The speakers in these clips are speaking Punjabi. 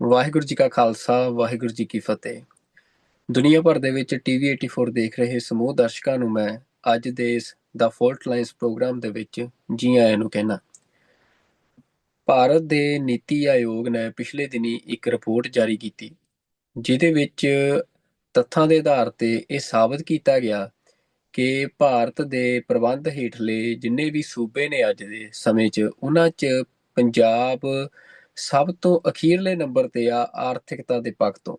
ਵਾਹਿਗੁਰੂ ਜੀ ਕਾ ਖਾਲਸਾ, ਵਾਹਿਗੁਰੂ ਜੀ ਕੀ ਫਤਿਹ। ਦੁਨੀਆ ਭਰ ਦੇ ਵਿੱਚ ਟੀਵੀ 84 ਦੇਖ ਰਹੇ ਸਮੂਹ ਦਰਸ਼ਕਾਂ ਨੂੰ ਮੈਂ ਅੱਜ ਦੇ ਇਸ ਦਾ ਫੋਲਟ ਲਾਈਨਸ ਪ੍ਰੋਗਰਾਮ ਦੇ ਵਿੱਚ ਜੀ ਆਇਆਂ ਨੂੰ ਕਹਿਣਾ। ਭਾਰਤ ਦੇ ਨੀਤੀ ਆਯੋਗ ਨੇ ਪਿਛਲੇ ਦਿਨੀ ਇੱਕ ਰਿਪੋਰਟ ਜਾਰੀ ਕੀਤੀ, ਜਿਹਦੇ ਵਿੱਚ ਤੱਥਾਂ ਦੇ ਆਧਾਰ ਤੇ ਇਹ ਸਾਬਤ ਕੀਤਾ ਗਿਆ ਕਿ ਭਾਰਤ ਦੇ ਪ੍ਰਬੰਧ ਹੇਠਲੇ ਜਿੰਨੇ ਵੀ ਸੂਬੇ ਨੇ ਅੱਜ ਦੇ ਸਮੇਂ 'ਚ, ਉਹਨਾਂ 'ਚ ਪੰਜਾਬ ਸਭ ਤੋਂ ਅਖੀਰਲੇ ਨੰਬਰ ਤੇ ਆ ਆਰਥਿਕਤਾ ਦੇ ਪੱਖ ਤੋਂ।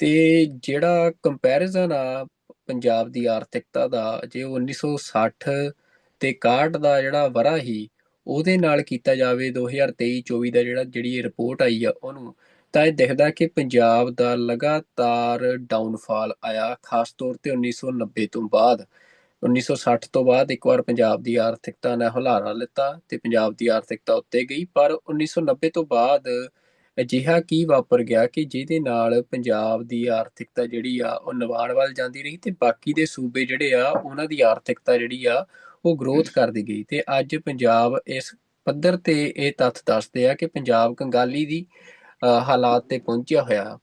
ਤੇ ਜਿਹੜਾ ਕੰਪੈਰੀਜ਼ਨ ਆ ਪੰਜਾਬ ਦੀ ਆਰਥਿਕਤਾ ਦਾ, ਜੇ ਉਹ 1960 ਤੇ 61 ਦਾ ਜਿਹੜਾ ਵਰ੍ਹਾ ਸੀ ਉਹਦੇ ਨਾਲ ਕੀਤਾ ਜਾਵੇ, 2023-24 ਦਾ ਜਿਹੜੀ ਇਹ ਰਿਪੋਰਟ ਆਈ ਆ ਉਹਨੂੰ, ਤਾਂ ਇਹ ਦਿਖਦਾ ਕਿ ਪੰਜਾਬ ਦਾ ਲਗਾਤਾਰ ਡਾਊਨਫਾਲ ਆਇਆ, ਖਾਸ ਤੌਰ ਤੇ 1990 ਤੋਂ ਬਾਅਦ। 1960 ਤੋਂ ਬਾਅਦ ਇੱਕ ਵਾਰ ਪੰਜਾਬ ਦੀ ਆਰਥਿਕਤਾ ਨੇ ਹੁਲਾਰਾ ਲਿੱਤਾ ਤੇ ਪੰਜਾਬ ਦੀ ਆਰਥਿਕਤਾ ਉੱਤੇ ਗਈ, ਪਰ 1990 ਤੋਂ ਬਾਅਦ ਅਜਿਹਾ ਕੀ ਵਾਪਰ ਗਿਆ ਕਿ ਜਿਹਦੇ ਨਾਲ ਪੰਜਾਬ ਦੀ ਆਰਥਿਕਤਾ ਜਿਹੜੀ ਆ ਉਹ ਨਿਵਾਣ ਵੱਲ ਜਾਂਦੀ ਰਹੀ ਤੇ ਬਾਕੀ ਦੇ ਸੂਬੇ ਜਿਹੜੇ ਆ ਉਹਨਾਂ ਦੀ ਆਰਥਿਕਤਾ ਜਿਹੜੀ ਆ ਉਹ ਗਰੋਥ ਕਰਦੀ ਗਈ। ਤੇ ਅੱਜ ਪੰਜਾਬ ਇਸ ਪੱਧਰ ਤੇ ਇਹ ਤੱਥ ਦੱਸਦੇ ਆ ਕਿ ਪੰਜਾਬ ਕੰਗਾਲੀ ਦੀ ਹਾਲਾਤ ਤੇ ਪਹੁੰਚਿਆ ਹੋਇਆ।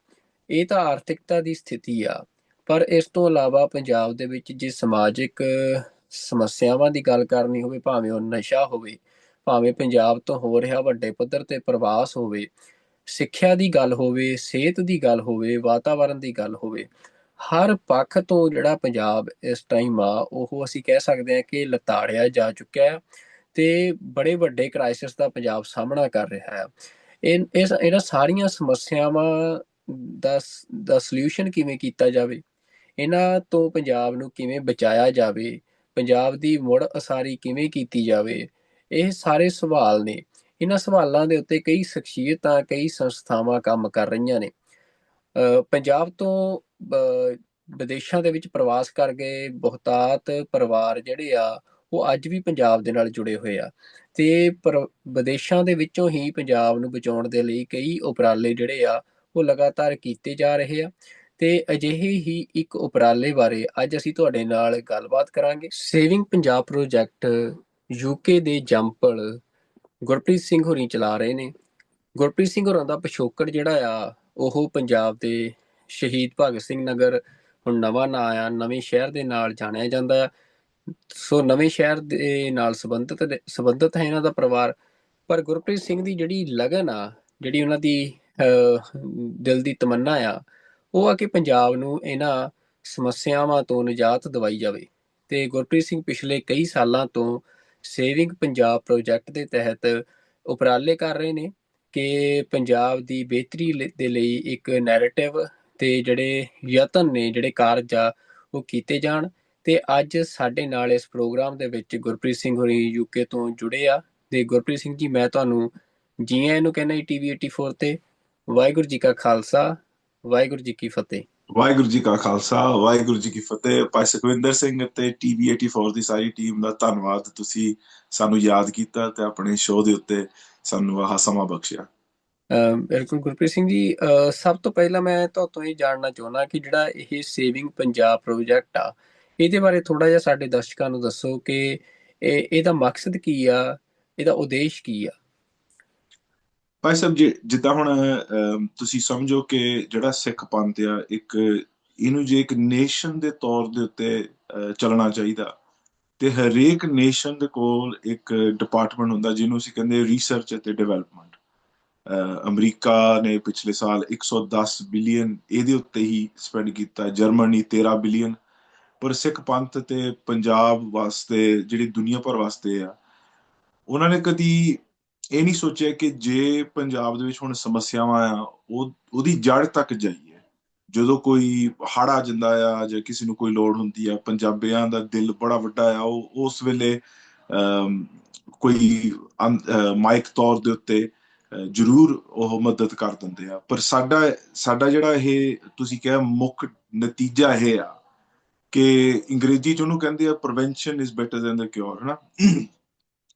ਇਹ ਤਾਂ ਆਰਥਿਕਤਾ ਦੀ ਸਥਿਤੀ ਆ, ਪਰ ਇਸ ਤੋਂ ਇਲਾਵਾ ਪੰਜਾਬ ਦੇ ਵਿੱਚ ਜੇ ਸਮਾਜਿਕ ਸਮੱਸਿਆਵਾਂ ਦੀ ਗੱਲ ਕਰਨੀ ਹੋਵੇ, ਭਾਵੇਂ ਉਹ ਨਸ਼ਾ ਹੋਵੇ, ਭਾਵੇਂ ਪੰਜਾਬ ਤੋਂ ਹੋ ਰਿਹਾ ਵੱਡੇ ਪੱਧਰ ਤੇ ਪ੍ਰਵਾਸ ਹੋਵੇ, ਸਿੱਖਿਆ ਦੀ ਗੱਲ ਹੋਵੇ, ਸਿਹਤ ਦੀ ਗੱਲ ਹੋਵੇ, ਵਾਤਾਵਰਨ ਦੀ ਗੱਲ ਹੋਵੇ, ਹਰ ਪੱਖ ਤੋਂ ਜਿਹੜਾ ਪੰਜਾਬ ਇਸ ਟਾਈਮ ਆ ਉਹ ਅਸੀਂ ਕਹਿ ਸਕਦੇ ਹਾਂ ਕਿ ਲਤਾੜਿਆ ਜਾ ਚੁੱਕਿਆ ਹੈ ਤੇ ਬੜੇ ਵੱਡੇ ਕ੍ਰਾਈਸਿਸ ਦਾ ਪੰਜਾਬ ਸਾਹਮਣਾ ਕਰ ਰਿਹਾ ਹੈ। ਇਹਨਾਂ ਸਾਰੀਆਂ ਸਮੱਸਿਆਵਾਂ ਦਾ ਸੋਲਿਊਸ਼ਨ ਕਿਵੇਂ ਕੀਤਾ ਜਾਵੇ, ਇਹਨਾਂ ਤੋਂ ਪੰਜਾਬ ਨੂੰ ਕਿਵੇਂ ਬਚਾਇਆ ਜਾਵੇ, ਪੰਜਾਬ ਦੀ ਮੁੜ ਉਸਾਰੀ ਕਿਵੇਂ ਕੀਤੀ ਜਾਵੇ, ਇਹ ਸਾਰੇ ਸਵਾਲ ਨੇ। ਇਹਨਾਂ ਸਵਾਲਾਂ ਦੇ ਉੱਤੇ ਕਈ ਸ਼ਖਸੀਅਤਾਂ, ਕਈ ਸੰਸਥਾਵਾਂ ਕੰਮ ਕਰ ਰਹੀਆਂ ਨੇ। ਪੰਜਾਬ ਤੋਂ ਵਿਦੇਸ਼ਾਂ ਦੇ ਵਿੱਚ ਪ੍ਰਵਾਸ ਕਰ ਗਏ ਬਹੁਤਾਤ ਪਰਿਵਾਰ ਜਿਹੜੇ ਆ ਉਹ ਅੱਜ ਵੀ ਪੰਜਾਬ ਦੇ ਨਾਲ ਜੁੜੇ ਹੋਏ ਆ ਤੇ ਵਿਦੇਸ਼ਾਂ ਦੇ ਵਿੱਚੋਂ ਹੀ ਪੰਜਾਬ ਨੂੰ ਬਚਾਉਣ ਦੇ ਲਈ ਕਈ ਉਪਰਾਲੇ ਜਿਹੜੇ ਆ ਉਹ ਲਗਾਤਾਰ ਕੀਤੇ ਜਾ ਰਹੇ ਆ। ਤੇ ਅਜਿਹੇ ਹੀ ਇੱਕ ਉਪਰਾਲੇ ਬਾਰੇ ਅੱਜ ਅਸੀਂ ਤੁਹਾਡੇ ਨਾਲ ਗੱਲਬਾਤ ਕਰਾਂਗੇ। ਸੇਵਿੰਗ ਪੰਜਾਬ ਪ੍ਰੋਜੈਕਟ ਯੂਕੇ ਦੇ ਜੰਪਲ ਗੁਰਪ੍ਰੀਤ ਸਿੰਘ ਹੋਰੀ ਚਲਾ ਰਹੇ ਨੇ। ਗੁਰਪ੍ਰੀਤ ਸਿੰਘ ਹੋਰਾਂ ਦਾ ਪਿਛੋਕੜ ਜਿਹੜਾ ਆ ਉਹ ਪੰਜਾਬ ਦੇ ਸ਼ਹੀਦ ਭਗਤ ਸਿੰਘ ਨਗਰ, ਹੁਣ ਨਵਾਂ ਨਾਂ ਆ, ਨਵੇਂ ਸ਼ਹਿਰ ਦੇ ਨਾਲ ਜਾਣਿਆ ਜਾਂਦਾ ਆ। ਸੋ ਨਵੇਂ ਸ਼ਹਿਰ ਦੇ ਨਾਲ ਸੰਬੰਧਿਤ ਹੈ ਇਹਨਾਂ ਦਾ ਪਰਿਵਾਰ। ਪਰ ਗੁਰਪ੍ਰੀਤ ਸਿੰਘ ਦੀ ਜਿਹੜੀ ਲਗਨ ਆ, ਜਿਹੜੀ ਉਹਨਾਂ ਦੀ ਦਿਲ ਦੀ ਤਮੰਨਾ ਆ, ਉਹ ਆ ਕਿ ਪੰਜਾਬ ਨੂੰ ਇਹਨਾਂ ਸਮੱਸਿਆਵਾਂ ਤੋਂ ਨਿਜਾਤ ਦਿਵਾਈ ਜਾਵੇ। ਤੇ ਗੁਰਪ੍ਰੀਤ ਸਿੰਘ ਪਿਛਲੇ ਕਈ ਸਾਲਾਂ ਤੋਂ ਸੇਵਿੰਗ ਪੰਜਾਬ ਪ੍ਰੋਜੈਕਟ ਦੇ ਤਹਿਤ ਉਪਰਾਲੇ ਕਰ ਰਹੇ ਨੇ ਕਿ ਪੰਜਾਬ ਦੀ ਬਿਹਤਰੀ ਦੇ ਲਈ ਇੱਕ ਨੈਰੇਟਿਵ ਤੇ ਜਿਹੜੇ ਯਤਨ ਨੇ, ਜਿਹੜੇ ਕਾਰਜ ਆ ਉਹ ਕੀਤੇ ਜਾਣ। ਤੇ ਅੱਜ ਸਾਡੇ ਨਾਲ ਇਸ ਪ੍ਰੋਗਰਾਮ ਦੇ ਵਿੱਚ ਗੁਰਪ੍ਰੀਤ ਸਿੰਘ ਹੋਰੀ ਯੂਕੇ ਤੋਂ ਜੁੜੇ ਆ। ਤੇ ਗੁਰਪ੍ਰੀਤ ਸਿੰਘ ਜੀ, ਮੈਂ ਤੁਹਾਨੂੰ ਜੀ ਆਇਆਂ ਨੂੰ ਕਹਿੰਦਾ ਜੀ ਟੀਵੀ 84 ਤੇ। ਵਾਹਿਗੁਰੂ ਜੀ ਕਾ ਖਾਲਸਾ, ਵਾਹਿਗੁਰੂ ਜੀ ਕੀ ਫਤਿਹ। ਵਾਹਿਗੁਰੂ ਜੀ ਕਾ ਖਾਲਸਾ, ਵਾਹਿਗੁਰੂ ਜੀ ਕੀ ਫਤਿਹ। ਭਾਈ ਸੁਖਵਿੰਦਰ ਸਿੰਘ ਅਤੇ ਟੀਵੀ 84 ਦੀ ਸਾਰੀ ਟੀਮ ਦਾ ਧੰਨਵਾਦ, ਤੁਸੀਂ ਸਾਨੂੰ ਯਾਦ ਕੀਤਾ ਤੇ ਆਪਣੇ ਸ਼ੋਅ ਦੇ ਉੱਤੇ ਸਾਨੂੰ ਆਹ ਸਮਾਂ ਬਖਸ਼ਿਆ। ਬਿਲਕੁਲ ਗੁਰਪ੍ਰੀਤ ਸਿੰਘ ਜੀ, ਸਭ ਤੋਂ ਪਹਿਲਾਂ ਮੈਂ ਤੁਹਾਤੋਂ ਇਹ ਜਾਣਨਾ ਚਾਹੁੰਦਾ ਕਿ ਜਿਹੜਾ ਇਹ ਸੇਵਿੰਗ ਪੰਜਾਬ ਪ੍ਰੋਜੈਕਟ ਆ, ਇਹਦੇ ਬਾਰੇ ਥੋੜਾ ਜਿਹਾ ਸਾਡੇ ਦਰਸ਼ਕਾਂ ਨੂੰ ਦੱਸੋ ਕਿ ਇਹਦਾ ਮਕਸਦ ਕੀ ਆ, ਇਹਦਾ ਉਦੇਸ਼ ਕੀ ਆ। ਭਾਈ ਸਾਹਿਬ ਜੀ, ਜਿੱਦਾਂ ਹੁਣ ਤੁਸੀਂ ਸਮਝੋ ਕਿ ਜਿਹੜਾ ਸਿੱਖ ਪੰਥ ਆ, ਇਹਨੂੰ ਜੇ ਇੱਕ ਨੇਸ਼ਨ ਦੇ ਤੌਰ ਦੇ ਉੱਤੇ ਚੱਲਣਾ ਚਾਹੀਦਾ ਤੇ ਹਰੇਕ ਨੇਸ਼ਨ ਦੇ ਕੋਲ ਇੱਕ ਡਿਪਾਰਟਮੈਂਟ ਹੁੰਦਾ ਜਿਹਨੂੰ ਅਸੀਂ ਕਹਿੰਦੇ ਰਿਸਰਚ ਅਤੇ ਡਿਵੈਲਪਮੈਂਟ। ਅਮਰੀਕਾ ਨੇ ਪਿਛਲੇ ਸਾਲ 110 ਬਿਲੀਅਨ ਇਹਦੇ ਉੱਤੇ ਹੀ ਸਪੈਂਡ ਕੀਤਾ, ਜਰਮਨੀ 13 ਬਿਲੀਅਨ। ਪਰ ਸਿੱਖ ਪੰਥ ਤੇ ਪੰਜਾਬ ਵਾਸਤੇ, ਜਿਹੜੀ ਦੁਨੀਆ ਭਰ ਵਾਸਤੇ ਆ, ਉਹਨਾਂ ਨੇ ਕਦੀ ਇਹ ਨਹੀਂ ਸੋਚਿਆ ਕਿ ਜੇ ਪੰਜਾਬ ਦੇ ਵਿੱਚ ਹੁਣ ਸਮੱਸਿਆਵਾਂ ਆ, ਉਹਦੀ ਜੜ ਤੱਕ ਜਾਈਏ। ਜਦੋਂ ਕੋਈ ਹੜ੍ਹ ਆ ਜਾਂਦਾ ਆ ਜਾਂ ਕਿਸੇ ਨੂੰ ਕੋਈ ਲੋੜ ਹੁੰਦੀ ਆ, ਪੰਜਾਬੀਆਂ ਦਾ ਦਿਲ ਬੜਾ ਵੱਡਾ ਆ, ਉਹ ਉਸ ਵੇਲੇ ਕੋਈ ਮਾਇਕ ਤੌਰ ਦੇ ਉੱਤੇ ਜ਼ਰੂਰ ਉਹ ਮਦਦ ਕਰ ਦਿੰਦੇ ਆ। ਪਰ ਸਾਡਾ ਜਿਹੜਾ ਇਹ ਤੁਸੀਂ ਕਿਹਾ ਮੁੱਖ ਨਤੀਜਾ ਇਹ ਆ ਕਿ ਅੰਗਰੇਜ਼ੀ 'ਚ ਉਹਨੂੰ ਕਹਿੰਦੇ ਆ prevention is better than the cure, ਹਨਾ।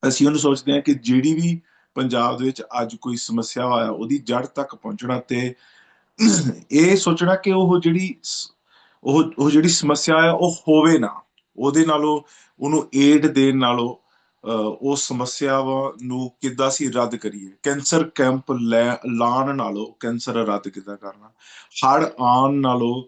ਅਸੀਂ ਉਹਨੂੰ ਸੋਚਦੇ ਹਾਂ ਕਿ ਜਿਹੜੀ ਵੀ ਪੰਜਾਬ ਦੇ ਵਿੱਚ ਅੱਜ ਕੋਈ ਸਮੱਸਿਆ ਆ, ਉਹਦੀ ਜੜ ਤੱਕ ਪਹੁੰਚਣਾ ਤੇ ਇਹ ਸੋਚਣਾ ਕਿ ਉਹ ਜਿਹੜੀ ਸਮੱਸਿਆ ਆ ਉਹ ਹੋਵੇ ਨਾ, ਉਹਦੇ ਨਾਲੋਂ ਉਹਨੂੰ ਏਡ ਦੇਣ ਨਾਲੋਂ ਉਹ ਸਮੱਸਿਆਵਾਂ ਨੂੰ ਕਿੱਦਾਂ ਅਸੀਂ ਰੱਦ ਕਰੀਏ। ਕੈਂਸਰ ਕੈਂਪ ਲਾਉਣ ਨਾਲੋਂ ਕੈਂਸਰ ਰੱਦ ਕਿੱਦਾਂ ਕਰਨਾ, ਹੜ੍ਹ ਆਉਣ ਨਾਲੋਂ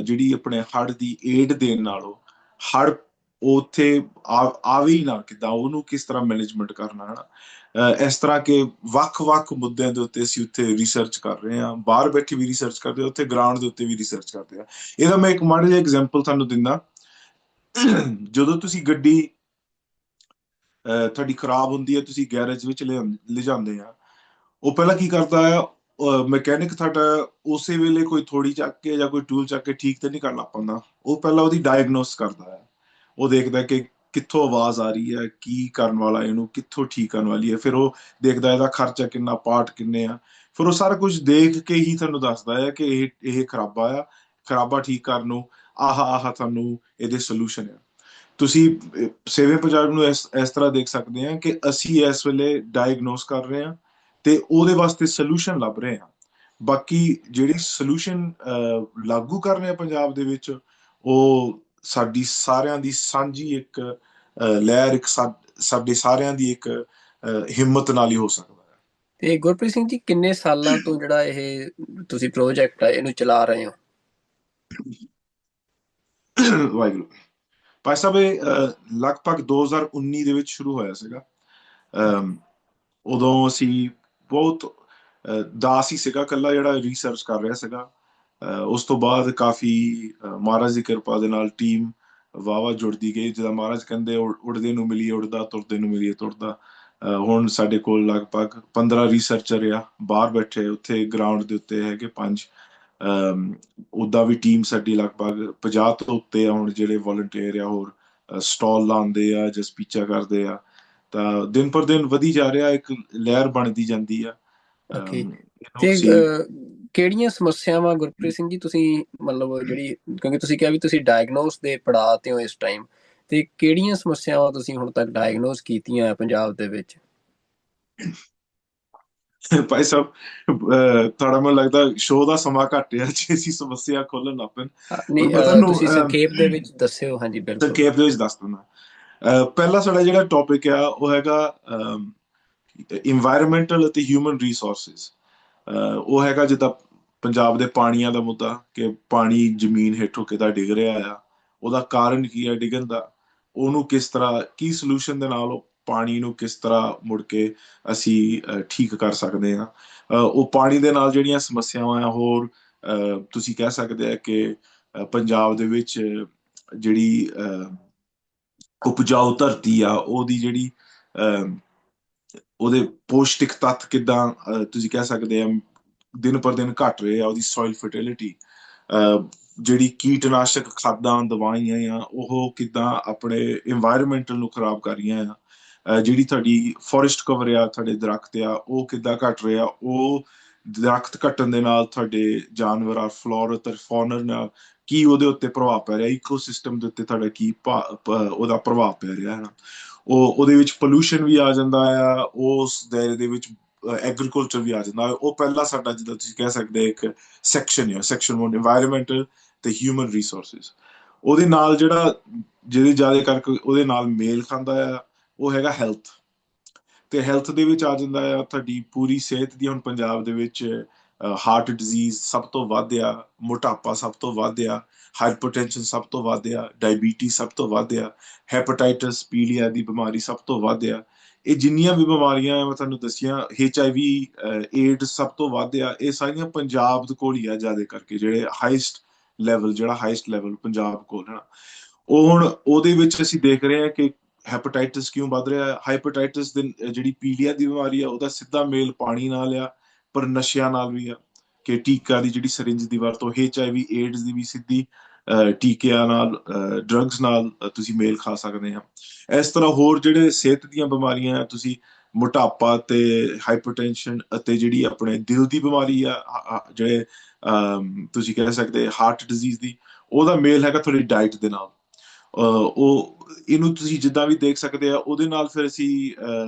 ਜਿਹੜੀ ਆਪਣੇ ਹੜ੍ਹ ਦੀ ਏਡ ਦੇਣ ਨਾਲੋਂ ਹੜ੍ਹ ਉੱਥੇ ਆਵੇ ਹੀ ਨਾ, ਕਿੱਦਾਂ ਉਹਨੂੰ ਕਿਸ ਤਰ੍ਹਾਂ ਮੈਨੇਜਮੈਂਟ ਕਰਨਾ ਹੈ ਨਾ। ਇਸ ਤਰ੍ਹਾਂ ਕਿ ਵੱਖ-ਵੱਖ ਮੁੱਦਿਆਂ ਦੇ ਉੱਤੇ ਅਸੀਂ ਉੱਥੇ ਰਿਸਰਚ ਕਰ ਰਹੇ ਹਾਂ, ਬਾਹਰ ਬੈਠੇ ਵੀ ਰਿਸਰਚ ਕਰਦੇ ਆ, ਉੱਥੇ ਗਰਾਊਂਡ ਦੇ ਉੱਤੇ ਵੀ ਰਿਸਰਚ ਕਰਦੇ ਆ। ਇਹਦਾ ਮੈਂ ਇੱਕ ਮਾੜਾ ਜਿਹਾ ਐਗਜ਼ਾਮਪਲ ਤੁਹਾਨੂੰ ਦਿੰਦਾ। ਜਦੋਂ ਤੁਸੀਂ ਗੱਡੀ ਤੁਹਾਡੀ ਖਰਾਬ ਹੁੰਦੀ ਹੈ, ਤੁਸੀਂ ਗੈਰੇਜ ਵਿੱਚ ਲਿਜਾਂਦੇ ਆ, ਉਹ ਪਹਿਲਾਂ ਕੀ ਕਰਦਾ ਆ, ਮਕੈਨਿਕ ਤੁਹਾਡਾ ਉਸੇ ਵੇਲੇ ਕੋਈ ਥੋੜੀ ਚੱਕ ਕੇ ਜਾਂ ਕੋਈ ਟੂਲ ਚੱਕ ਕੇ ਠੀਕ ਤੇ ਨਹੀਂ ਕਰ ਲੱਗ ਪਾਉਂਦਾ। ਉਹ ਪਹਿਲਾਂ ਉਹਦੀ ਡਾਇਗਨੋਸ ਕਰਦਾ ਹੈ, ਉਹ ਦੇਖਦਾ ਕਿ ਕਿੱਥੋਂ ਆਵਾਜ਼ ਆ ਰਹੀ ਹੈ, ਕੀ ਕਰਨ ਵਾਲਾ, ਇਹਨੂੰ ਕਿੱਥੋਂ ਠੀਕ ਕਰਨ ਵਾਲੀ ਹੈ। ਫਿਰ ਉਹ ਦੇਖਦਾ ਇਹਦਾ ਖਰਚਾ ਕਿੰਨਾ, ਪਾਰਟ ਕਿੰਨੇ ਆ। ਫਿਰ ਉਹ ਸਾਰਾ ਕੁਝ ਦੇਖ ਕੇ ਹੀ ਤੁਹਾਨੂੰ ਦੱਸਦਾ ਹੈ ਕਿ ਇਹ ਖਰਾਬਾ ਆ, ਖਰਾਬਾ ਠੀਕ ਕਰਨ ਨੂੰ ਆਹ ਤੁਹਾਨੂੰ ਇਹਦੇ ਸੋਲੂਸ਼ਨ ਆ। ਤੁਸੀਂ ਸੇਵੇਂ ਪੰਜਾਬ ਨੂੰ ਇਸ ਤਰ੍ਹਾਂ ਦੇਖ ਸਕਦੇ ਹਾਂ ਕਿ ਅਸੀਂ ਇਸ ਵੇਲੇ ਡਾਇਗਨੋਸ ਕਰ ਰਹੇ ਹਾਂ ਤੇ ਉਹਦੇ ਵਾਸਤੇ ਸੋਲੂਸ਼ਨ ਲੱਭ ਰਹੇ ਹਾਂ। ਬਾਕੀ ਜਿਹੜੀ ਸੋਲੂਸ਼ਨ ਲਾਗੂ ਕਰ ਰਹੇ ਆ ਪੰਜਾਬ ਦੇ ਵਿੱਚ, ਉਹ ਸਾਡੀ ਸਾਰਿਆਂ ਦੀ ਸਾਂਝੀ ਇੱਕ ਲਹਿਰ, ਇੱਕ ਸਾਡੇ ਸਾਰਿਆਂ ਦੀ ਇੱਕ ਹਿੰਮਤ ਨਾਲ ਹੀ ਹੋ ਸਕਦਾ ਹੈ। ਤੇ ਗੁਰਪ੍ਰੀਤ ਸਿੰਘ ਜੀ, ਕਿੰਨੇ ਸਾਲਾਂ ਤੋਂ ਜਿਹੜਾ ਇਹ ਤੁਸੀਂ ਪ੍ਰੋਜੈਕਟ ਆ ਇਹਨੂੰ ਚਲਾ ਰਹੇ ਹੋ? ਵਾਹਿਗੁਰੂ। ਭਾਈ ਸਾਹਿਬ, ਇਹ ਲਗਭਗ 2019 ਦੇ ਵਿੱਚ ਸ਼ੁਰੂ ਹੋਇਆ ਸੀਗਾ। ਉਦੋਂ ਅਸੀਂ ਬਹੁਤ ਦਾਸ ਹੀ ਸੀਗਾ, ਇਕੱਲਾ ਜਿਹੜਾ ਰਿਸਰਚ ਕਰ ਰਿਹਾ ਸੀਗਾ। ਉਸ ਤੋਂ ਬਾਅਦ ਕਾਫੀ ਮਹਾਰਾਜ ਦੀ ਕਿਰਪਾ ਦੇ ਨਾਲ ਟੀਮ ਵਾਵਾ ਜੁੜਦੀ ਗਈ। ਜਿੱਦਾਂ ਮਹਾਰਾਜ ਕਹਿੰਦੇ, ਉੜਦੇ ਨੂੰ ਮਿਲੀਏ ਉੜਦਾ, ਤੁਰਦੇ ਨੂੰ ਮਿਲੀਏ ਤੁਰਦਾ। ਹੁਣ ਸਾਡੇ ਕੋਲ ਲਗਭਗ 15 ਰਿਸਰਚਰ ਆ ਬਾਹਰ ਬੈਠੇ, ਉੱਥੇ ਗਰਾਊਂਡ ਦੇ ਉੱਤੇ ਹੈਗੇ 5। ਉੱਦਾਂ ਵੀ ਟੀਮ ਸਾਡੀ ਲਗਭਗ 50 ਤੋਂ ਉੱਤੇ ਆ ਹੁਣ, ਜਿਹੜੇ ਵੋਲੰਟੀਅਰ ਆ, ਹੋਰ ਸਟਾਲ ਲਾਉਂਦੇ ਆ ਜਾਂ ਸਪੀਚਾਂ ਕਰਦੇ ਆ। ਤਾਂ ਦਿਨ ਪਰ ਦਿਨ ਵਧੀ ਜਾ ਰਿਹਾ, ਇੱਕ ਲਹਿਰ ਬਣਦੀ ਜਾਂਦੀ ਆ। ਓਕੇ। ਇਹਨੂੰ ਤੇ ਅਸੀਂ ਕਿਹੜੀਆਂ ਸਮੱਸਿਆਵਾਂ ਗੁਰਪ੍ਰੀਤ ਸਿੰਘ ਜੀ ਤੁਸੀਂ, ਮਤਲਬ ਜਿਹੜੀ, ਕਿਉਂਕਿ ਤੁਸੀਂ ਕਿਹਾ ਵੀ ਤੁਸੀਂ ਡਾਇਗਨੋਸ ਦੇ ਪੜਾਅ ਤੇ ਹੋ ਇਸ ਟਾਈਮ, ਤੇ ਕਿਹੜੀਆਂ ਸਮੱਸਿਆਵਾਂ ਤੁਸੀਂ ਹੁਣ ਤੱਕ ਡਾਇਗਨੋਸ ਕੀਤੀਆਂ ਪੰਜਾਬ ਦੇ ਵਿੱਚ? ਭਾਈ ਸਾਹਿਬ, ਤੁਹਾਡਾ ਮੈਨੂੰ ਲੱਗਦਾ ਸ਼ੋਅ ਦਾ ਸਮਾਂ ਘੱਟ ਆ ਜੇ ਅਸੀਂ ਸਮੱਸਿਆ ਖੋਲਣ ਲੱਗ ਪੈਣ। ਨਹੀਂ, ਪਰ ਮੈਂ ਤੁਹਾਨੂੰ ਤੁਸੀਂ ਸੰਖੇਪ ਦੇ ਵਿੱਚ ਦੱਸਿਓ। ਹਾਂਜੀ, ਬਿਲਕੁਲ। ਸੰਖੇਪ ਦੇ ਵਿੱਚ ਦੱਸ ਦਿੰਦਾ। ਪਹਿਲਾ ਸਾਡਾ ਜਿਹੜਾ ਟੌਪਿਕ ਆ ਉਹ ਹੈਗਾ ਇਨਵਾਇਰਮੈਂਟਲ ਅਤੇ ਹਿਊਮਨ ਰਿਸੋਰਸਿਸ। ਉਹ ਹੈਗਾ ਜਿੱਦਾਂ ਪੰਜਾਬ ਦੇ ਪਾਣੀਆਂ ਦਾ ਮੁੱਦਾ, ਕਿ ਪਾਣੀ ਜ਼ਮੀਨ ਹੇਠੋਂ ਕਿੱਦਾਂ ਡਿੱਗ ਰਿਹਾ ਆ, ਉਹਦਾ ਕਾਰਨ ਕੀ ਹੈ ਡਿੱਗਣ ਦਾ, ਉਹਨੂੰ ਕਿਸ ਤਰ੍ਹਾਂ, ਕੀ ਸੋਲੂਸ਼ਨ ਦੇ ਨਾਲ ਉਹ ਪਾਣੀ ਨੂੰ ਕਿਸ ਤਰ੍ਹਾਂ ਮੁੜ ਕੇ ਅਸੀਂ ਠੀਕ ਕਰ ਸਕਦੇ ਹਾਂ। ਉਹ ਪਾਣੀ ਦੇ ਨਾਲ ਜਿਹੜੀਆਂ ਸਮੱਸਿਆਵਾਂ ਆ, ਹੋਰ ਤੁਸੀਂ ਕਹਿ ਸਕਦੇ ਆ ਕਿ ਪੰਜਾਬ ਦੇ ਵਿੱਚ ਜਿਹੜੀ ਉਪਜਾਊ ਧਰਤੀ ਆ, ਉਹਦੀ ਜਿਹੜੀ ਉਹਦੇ ਪੌਸ਼ਟਿਕ ਤੱਤ ਕਿੱਦਾਂ ਤੁਸੀਂ ਕਹਿ ਸਕਦੇ ਆ ਦਿਨ ਪਰ ਦਿਨ ਘਟ ਰਹੇ ਆ, ਉਹਦੀ ਸੋਇਲ ਫਰਟੀਲਿਟੀ। ਜਿਹੜੀ ਕੀਟਨਾਸ਼ਕ ਖਾਦਾਂ, ਦਵਾਈਆਂ ਆ, ਉਹ ਕਿੱਦਾਂ ਆਪਣੇ ਇਨਵਾਇਰਮੈਂਟਲ ਨੂੰ ਖਰਾਬ ਕਰ ਰਹੀਆਂ ਆ। ਜਿਹੜੀ ਤੁਹਾਡੀ ਫੋਰੈਸਟ ਕਵਰ ਆ, ਤੁਹਾਡੇ ਦਰਖਤ ਆ, ਉਹ ਕਿੱਦਾਂ ਘਟ ਰਹੇ ਆ। ਉਹ ਦਰਖਤ ਘਟਣ ਦੇ ਨਾਲ ਤੁਹਾਡੇ ਜਾਨਵਰਾਂ, ਫਲੋਰਾ ਤੇ ਫੌਨਾ ਨਾਲ ਕੀ ਉਹਦੇ ਉੱਤੇ ਪ੍ਰਭਾਵ ਪੈ ਰਿਹਾ, ਇਕੋਸਿਸਟਮ ਦੇ ਉੱਤੇ ਤੁਹਾਡਾ ਕੀ ਉਹਦਾ ਪ੍ਰਭਾਵ ਪੈ ਰਿਹਾ ਹੈ ਨਾ। ਉਹਦੇ ਵਿੱਚ ਪੋਲੂਸ਼ਨ ਵੀ ਆ ਜਾਂਦਾ ਆ, ਉਸ ਦਾਇਰੇ ਦੇ ਵਿੱਚ ਐਗਰੀਕਲਚਰ ਵੀ ਆ ਜਾਂਦਾ। ਉਹ ਪਹਿਲਾ ਸਾਡਾ, ਜਿੱਦਾਂ ਤੁਸੀਂ ਕਹਿ ਸਕਦੇ, ਇੱਕ ਸੈਕਸ਼ਨ ਆ, ਸੈਕਸ਼ਨ 1 ਇਨਵਾਇਰਮੈਂਟਲ ਤੇ ਹਿਊਮਨ ਰਿਸੋਰਸਿਸ। ਉਹਦੇ ਨਾਲ ਜਿਹਦੇ ਜ਼ਿਆਦਾ ਕਰਕੇ ਉਹਦੇ ਨਾਲ ਮੇਲ ਖਾਂਦਾ ਆ, ਉਹ ਹੈਗਾ ਹੈਲਥ। ਤੇ ਹੈਲਥ ਦੇ ਵਿੱਚ ਆ ਜਾਂਦਾ ਆ ਤੁਹਾਡੀ ਪੂਰੀ ਸਿਹਤ ਦੀ। ਹੁਣ ਪੰਜਾਬ ਦੇ ਵਿੱਚ ਹਾਰਟ ਡਿਜ਼ੀਜ਼ ਸਭ ਤੋਂ ਵੱਧ ਆ, ਮੋਟਾਪਾ ਸਭ ਤੋਂ ਵੱਧ ਆ, ਹਾਈਪਰਟੈਂਸ਼ਨ ਸਭ ਤੋਂ ਵੱਧ ਆ, ਡਾਇਬੀਟੀਜ਼ ਸਭ ਤੋਂ ਵੱਧ ਆ, ਹੈਪੇਟਾਈਟਸ ਪੀਲੀਆ ਦੀ ਬਿਮਾਰੀ ਸਭ ਤੋਂ ਵੱਧ ਆ। ਇਹ ਜਿੰਨੀਆਂ ਵੀ ਬਿਮਾਰੀਆਂ ਮੈਂ ਤੁਹਾਨੂੰ ਦੱਸੀਆਂ, HIV, ਏਡਸ ਸਭ ਤੋਂ ਵੱਧ ਆ, ਇਹ ਸਾਰੀਆਂ ਪੰਜਾਬ ਦੇ ਕੋਲ ਹੀ ਆ ਜ਼ਿਆਦਾ ਕਰਕੇ। ਜਿਹੜਾ ਹਾਈਸਟ ਲੈਵਲ ਪੰਜਾਬ ਕੋਲ ਹੈ ਨਾ। ਉਹ ਹੁਣ ਉਹਦੇ ਵਿੱਚ ਅਸੀਂ ਦੇਖ ਰਹੇ ਹਾਂ ਕਿ ਹੈਪੇਟਾਈਟਸ ਕਿਉਂ ਵੱਧ ਰਿਹਾ ਹੈ। ਹਾਈਪੇਟਾਈਟਸ ਦੀ ਜਿਹੜੀ ਪੀਲੀਆ ਦੀ ਬਿਮਾਰੀ ਆ, ਉਹਦਾ ਸਿੱਧਾ ਮੇਲ ਪਾਣੀ ਨਾਲ ਆ, ਪਰ ਨਸ਼ਿਆਂ ਨਾਲ ਵੀ ਆ, ਕਿ ਟੀਕਾ ਦੀ ਜਿਹੜੀ ਸਰਿੰਜ ਦੀ ਵਰਤੋਂ। HIV, ਏਡਸ ਦੀ ਵੀ ਸਿੱਧੀ ਟੀਕਿਆਂ ਨਾਲ, ਡਰੱਗਸ ਨਾਲ ਤੁਸੀਂ ਮੇਲ ਖਾ ਸਕਦੇ ਆ। ਇਸ ਤਰ੍ਹਾਂ ਹੋਰ ਜਿਹੜੇ ਸਿਹਤ ਦੀਆਂ ਬਿਮਾਰੀਆਂ ਆ, ਤੁਸੀਂ ਮੋਟਾਪਾ ਤੇ ਹਾਈਪਰਟੈਂਸ਼ਨ ਅਤੇ ਜਿਹੜੀ ਆਪਣੇ ਦਿਲ ਦੀ ਬਿਮਾਰੀ ਆ, ਜਿਹੜੇ ਤੁਸੀਂ ਕਹਿ ਸਕਦੇ ਹਾਰਟ ਡਿਜ਼ੀਜ਼ ਦੀ, ਉਹਦਾ ਮੇਲ ਹੈਗਾ ਤੁਹਾਡੀ ਡਾਈਟ ਦੇ ਨਾਲ। ਉਹ ਇਹਨੂੰ ਤੁਸੀਂ ਜਿੱਦਾਂ ਵੀ ਦੇਖ ਸਕਦੇ ਆ। ਉਹਦੇ ਨਾਲ ਫਿਰ ਅਸੀਂ